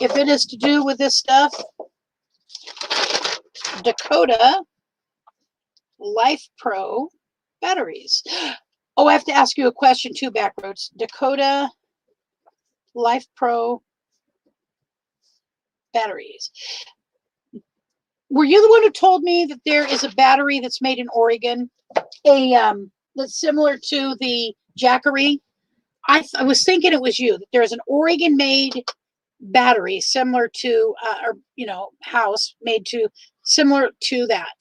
If it is to do with this stuff, Dakota Life Pro batteries. Oh, I have to ask you a question too, Backroads. Dakota Life Pro batteries. Were you the one who told me that there is a battery that's made in Oregon, that's similar to the Jackery? I was thinking it was you. That there's an Oregon-made battery similar to, house made to similar to that.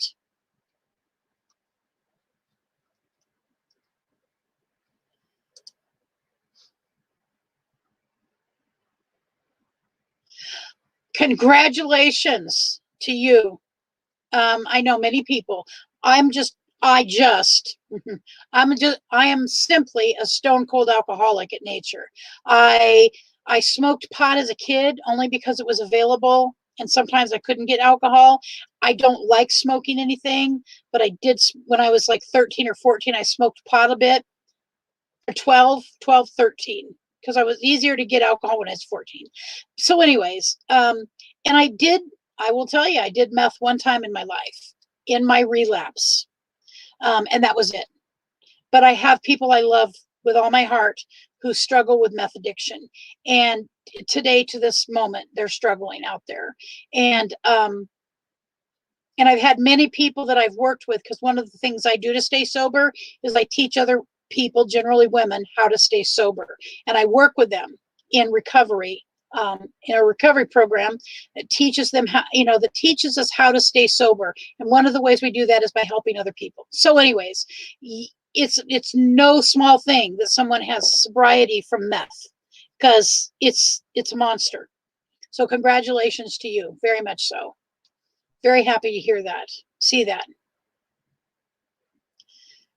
Congratulations to you. I know many people. I am simply a stone cold alcoholic at nature. I smoked pot as a kid only because it was available, and sometimes I couldn't get alcohol. I don't like smoking anything, but I did when I was like 13 or 14. I smoked pot a bit. Or 12, 13, because I was easier to get alcohol when I was 14. So anyways, and I will tell you, I did meth one time in my life, in my relapse. And that was it. But I have people I love with all my heart who struggle with meth addiction. And today, to this moment, they're struggling out there. And I've had many people that I've worked with, because one of the things I do to stay sober is I teach other people, generally women, how to stay sober. And I work with them in recovery, in a recovery program that teaches them how, that teaches us how to stay sober. And one of the ways we do that is by helping other people. So anyways, it's no small thing that someone has sobriety from meth, because it's a monster. So congratulations to you, very much so. Very happy to hear that, see that.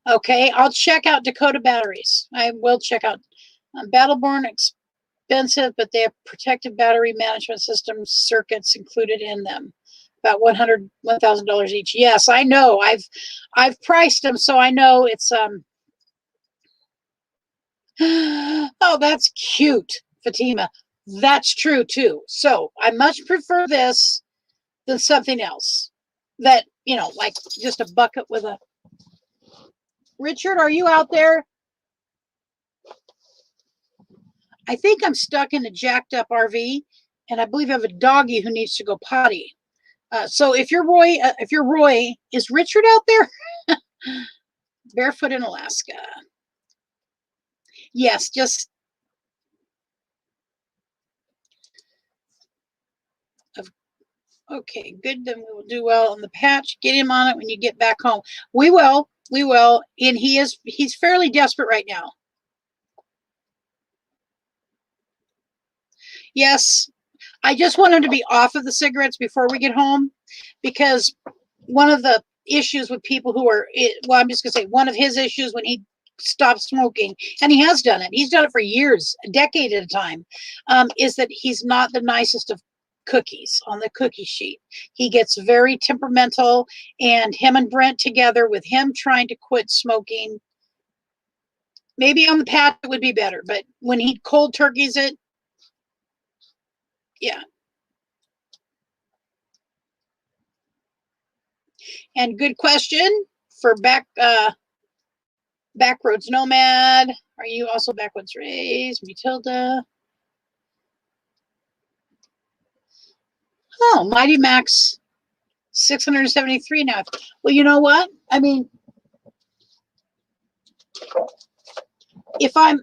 Okay, I'll check out Dakota batteries. I will check out Battleborn expensive, but they have protective battery management system circuits included in them. About $1,000 each. Yes, I know. I've priced them, so I know it's oh, that's cute, Fatima. That's true too. So I much prefer this than something else that, you know, like just a bucket with a. Richard, are you out there? I think I'm stuck in a jacked up RV, and I believe I have a doggy who needs to go potty. So if you're Roy, is Richard out there? Barefoot in Alaska. Yes, just okay, good. Then we will do well on the patch. Get him on it when you get back home. We will. We will. And he's fairly desperate right now. Yes, I just want him to be off of the cigarettes before we get home, because one of the issues with people who are, well, I'm just going to say one of his issues when he stopped smoking, and he has done it, he's done it for years, a decade at a time, is that he's not the nicest of cookies on the cookie sheet. He gets very temperamental, and him and Brent together with him trying to quit smoking, maybe on the patch it would be better, but when he cold turkeys it, yeah. And good question for Backroads Nomad. Are you also backwoods raised? Matilda. Oh, Mighty Max 673 now. Well, you know what? I mean, if I'm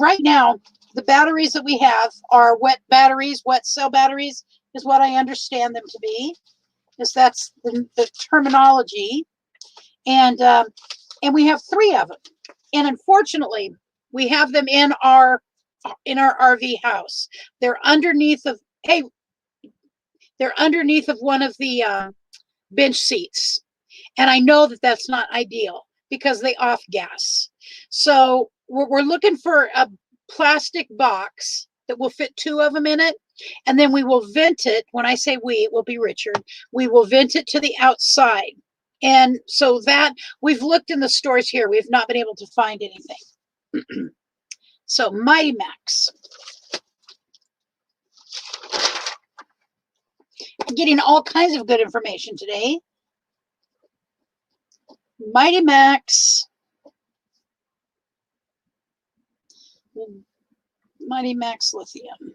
right now, the batteries that we have are wet batteries, wet cell batteries is what I understand them to be. Is that's the terminology. And we have 3 of them. And unfortunately, we have them in our RV house. They're underneath of, hey, they're underneath of one of the bench seats. And I know that that's not ideal because they off gas. So we're looking for a plastic box that will fit 2 of them in it. And then we will vent it. When I say we, it will be Richard. We will vent it to the outside. And so that we've looked in the stores here. We've not been able to find anything. So Mighty Max. I'm getting all kinds of good information today. Mighty Max. Mighty Max Lithium.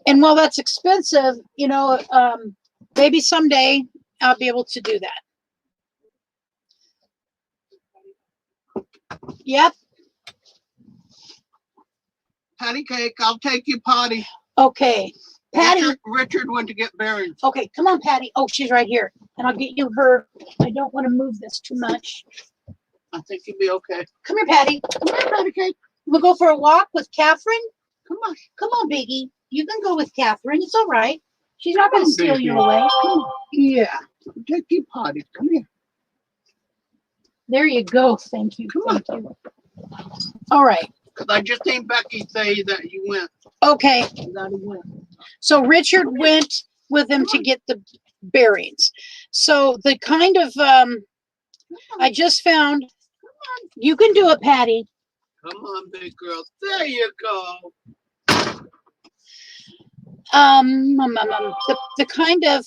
And while that's expensive, you know, maybe someday I'll be able to do that. Yep. Patty cake, I'll take you potty. Okay. Patty. Richard went to get bearings. Okay, come on, Patty. Oh, she's right here. And I'll get you her. I don't want to move this too much. I think you'll be okay. Come here, Patty. Come here, Patty cake. We'll go for a walk with Catherine. Come on. Come on, Biggie. You can go with Catherine. It's all right. She's not going to steal you away. Yeah. I'll take you potty. Come here. There you go. Thank you. Come Thank you. All right. Because I just seen Becky say that you went. Okay. That he went. So Richard went with them to get the bearings. So the kind of, I just found, you can do it, Patty. Come on, big girl. There you go. The kind of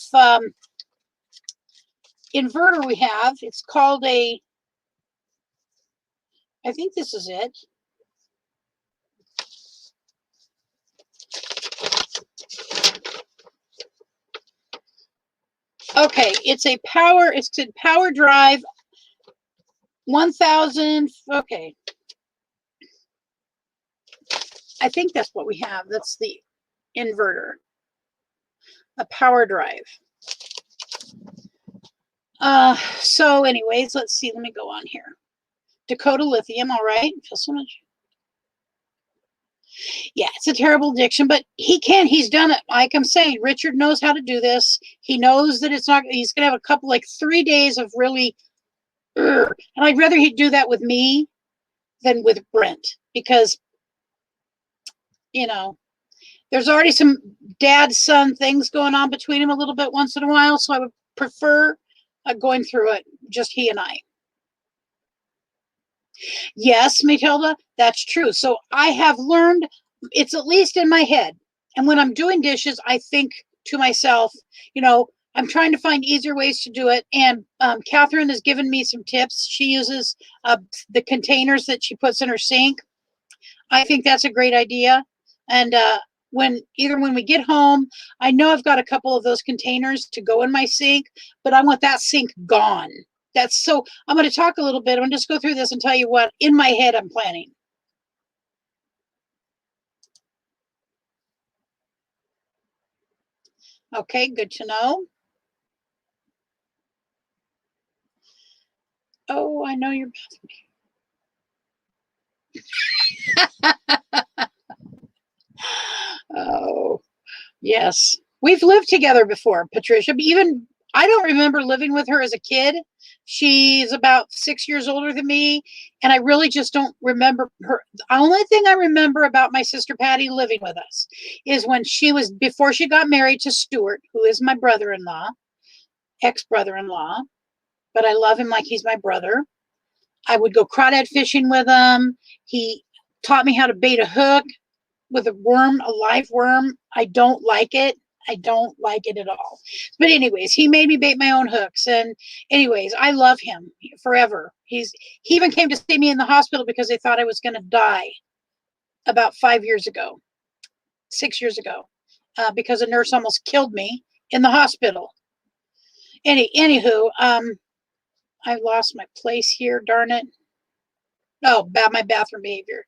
inverter we have, it's called a, I think this is it. Okay, it's a power drive 1000. Okay. I think that's what we have. That's the inverter. A power drive. So anyways, let's see. Let me go on here. Dakota Lithium, all right. Feel so much. Yeah, it's a terrible addiction, but he's done it. Like I'm saying, Richard knows how to do this. He knows that it's not, he's going to have a couple, like 3 days of really And I'd rather he'd do that with me than with Brent because, you know, there's already some dad-son things going on between him a little bit once in a while. So I would prefer going through it, just he and I. Yes, Matilda, that's true. So I have learned, it's at least in my head. And when I'm doing dishes, I think to myself, you know, I'm trying to find easier ways to do it. And Catherine has given me some tips. She uses the containers that she puts in her sink. I think that's a great idea. And when we get home, I know I've got a couple of those containers to go in my sink, but I want that sink gone. I'm going to talk a little bit. I'm going to just go through this and tell you what in my head I'm planning. Okay, good to know. Oh, I know you're. Oh, yes. We've lived together before, Patricia. But even I don't remember living with her as a kid. She's about 6 years older than me, and I really just don't remember her. The only thing I remember about my sister Patty living with us is when before she got married to Stuart, who is my brother-in-law, ex-brother-in-law, but I love him like he's my brother. I would go crawdad fishing with him. He taught me how to bait a hook with a worm, a live worm. I don't like it. I don't like it at all. But anyways, he made me bait my own hooks. And anyways, I love him forever. He even came to see me in the hospital because they thought I was going to die about 5 years ago, 6 years ago, because a nurse almost killed me in the hospital. Anywho, I lost my place here. Darn it. Oh, my bathroom behavior.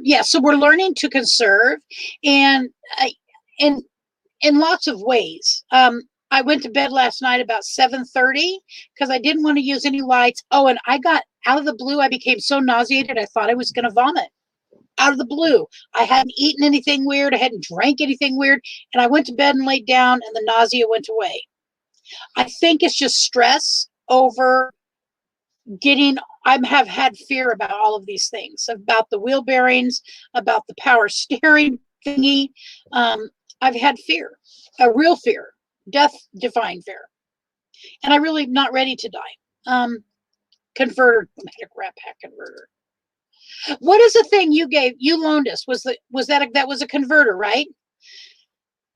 Yeah, so we're learning to conserve, and in lots of ways. I went to bed last night about 7:30 because I didn't want to use any lights. Oh, and I got out of the blue. I became so nauseated I thought I was going to vomit. Out of the blue, I hadn't eaten anything weird. I hadn't drank anything weird, and I went to bed and laid down, and the nausea went away. I think it's just stress over I have had fear about all of these things, about the wheel bearings, about the power steering thingy. I've had fear, a real fear, death-defying fear. And I really am not ready to die. Converter, rat pack converter. What is the thing you loaned us? That was a converter, right?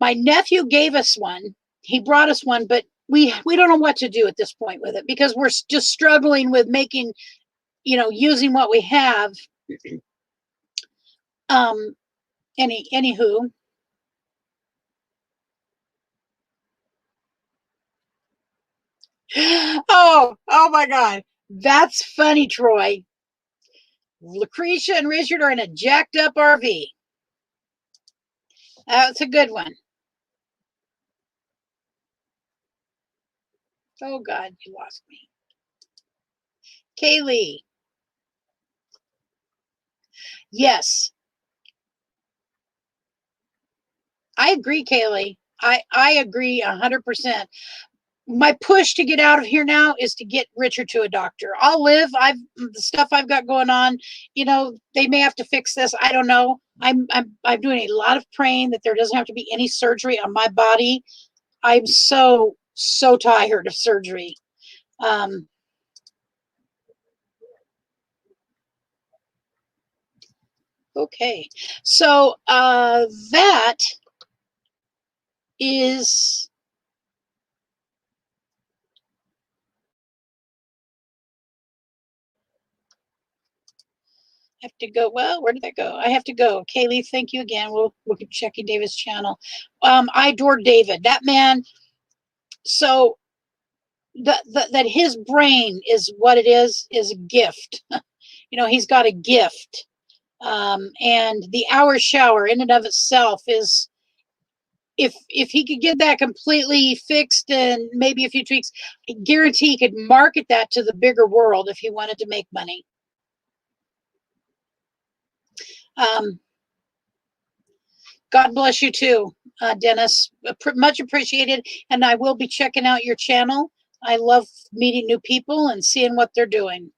My nephew gave us one. He brought us one, but we don't know what to do at this point with it because we're just struggling with making, using what we have. Anywho. Oh my God. That's funny, Troy. Lucretia and Richard are in a jacked up RV. That's a good one. Oh God, you lost me. Kaylee. Yes. I agree, Kaylee. I agree 100%. My push to get out of here now is to get Richard to a doctor. I'll live. The stuff I've got going on, they may have to fix this. I don't know. I'm doing a lot of praying that there doesn't have to be any surgery on my body. I'm so tired of surgery. Okay. So that is I have to go. Well, where did that go? I have to go. Kaylee, thank you again. We'll keep checking David's channel. I adore David. That man. So that his brain is what it is a gift. He's got a gift. And the hour shower in and of itself is, if he could get that completely fixed and maybe a few tweaks, I guarantee he could market that to the bigger world if he wanted to make money. God bless you too, Dennis. Much appreciated. And I will be checking out your channel. I love meeting new people and seeing what they're doing.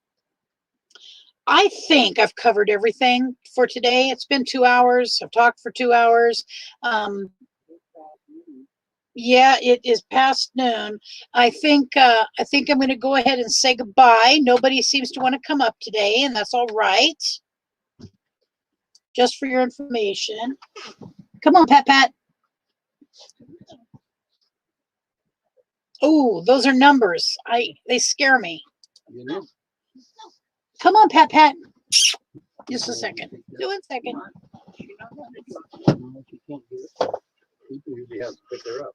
I think I've covered everything for today. It's been 2 hours. I've talked for 2 hours. Yeah, it is past noon. I think I'm going to go ahead and say goodbye. Nobody seems to want to come up today, and that's all right. Just for your information. Come on, Pat Pat. Oh, those are numbers. They scare me. You know. Come on, Pat Pat. Just a second. Do it a second. She not want to do it. She can't do it. People usually have to pick her up.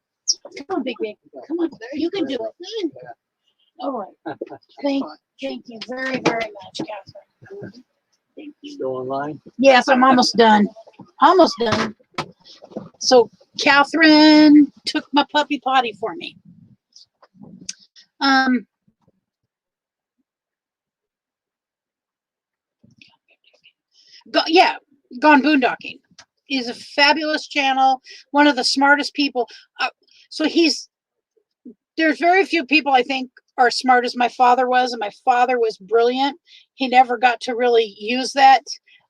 Come on, Big Big. Come on. You can do it. All right. Thank you very, very much, Catherine. Thank you. Still online? Yes, I'm almost done. Almost done. So Catherine took my puppy potty for me. Gone Boondocking. He's a fabulous channel, one of the smartest people. So there's very few people I think are as smart as my father was, and my father was brilliant. He never got to really use that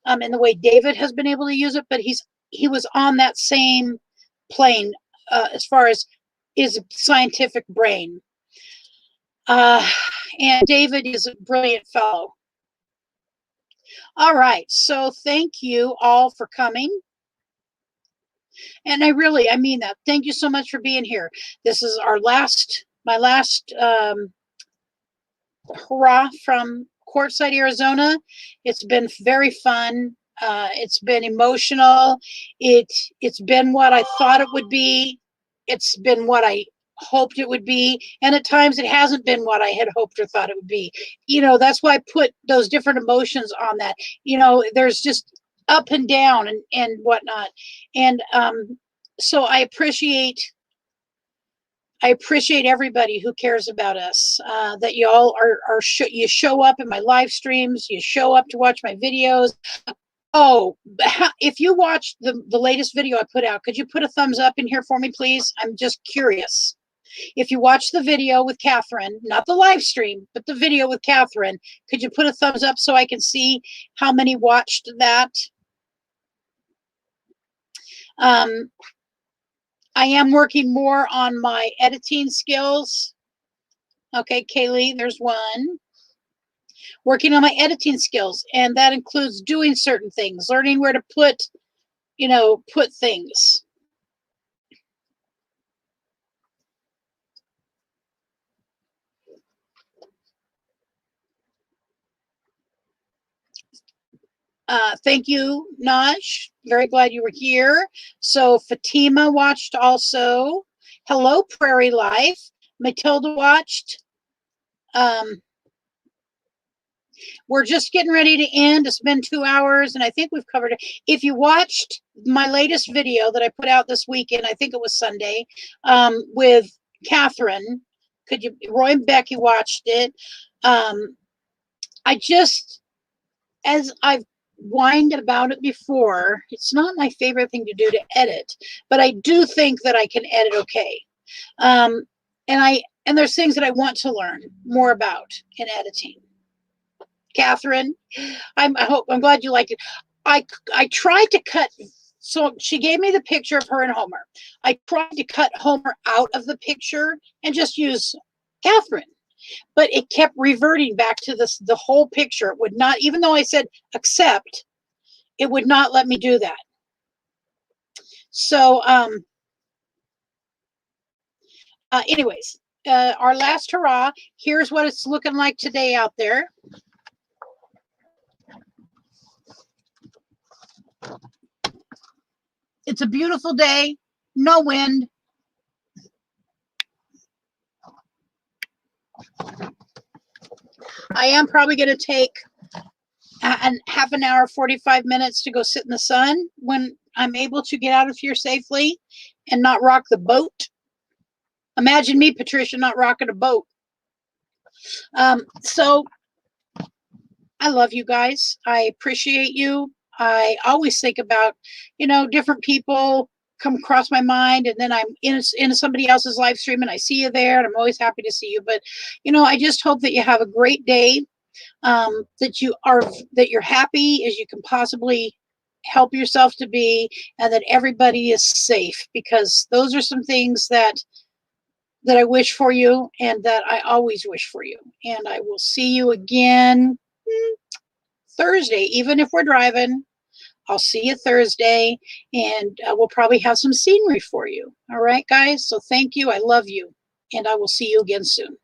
in the way David has been able to use it, but he was on that same plane as far as his scientific brain. And David is a brilliant fellow. All right, so thank you all for coming. And I mean that. Thank you so much for being here. This is my last hurrah from Quartzsite, Arizona. It's been very fun. It's been emotional. It's been what I thought it would be. It's been what I hoped it would be. And at times it hasn't been what I had hoped or thought it would be. That's why I put those different emotions on that. There's just up and down and whatnot. And so I appreciate everybody who cares about us, that y'all you show up in my live streams, you show up to watch my videos. Oh, if you watched the latest video I put out, could you put a thumbs up in here for me, please? I'm just curious. If you watched the video with Catherine, not the live stream, but the video with Catherine, could you put a thumbs up so I can see how many watched that? I am working more on my editing skills. Okay, Kaylee, there's one. Working on my editing skills, and that includes doing certain things, learning where to put things. Thank you, Naj. Very glad you were here. So Fatima watched also. Hello, Prairie Life. Matilda watched. We're just getting ready to end. It's been 2 hours, and I think we've covered it. If you watched my latest video that I put out this weekend, I think it was Sunday, with Catherine, Roy and Becky watched it. As I've whined about it before, it's not my favorite thing to do to edit, but I do think that I can edit okay. And there's things that I want to learn more about in editing. Catherine, I'm glad you liked it. I tried to cut, so she gave me the picture of her and Homer. I tried to cut Homer out of the picture and just use Catherine, but it kept reverting back to the whole picture. It would not, even though I said accept, it would not let me do that. So anyways, our last hurrah. Here's what it's looking like today out there. It's a beautiful day, no wind. I am probably going to take half an hour, 45 minutes to go sit in the sun when I'm able to get out of here safely and not rock the boat. Imagine me, Patricia, not rocking a boat. So I love you guys. I appreciate you. I always think about, different people come across my mind, and then I'm in somebody else's live stream and I see you there, and I'm always happy to see you. But I just hope that you have a great day, that you're happy as you can possibly help yourself to be, and that everybody is safe, because those are some things that I wish for you, and that I always wish for you. And I will see you again Thursday, even if we're driving. I'll see you Thursday, and we'll probably have some scenery for you. All right, guys? So thank you. I love you, and I will see you again soon.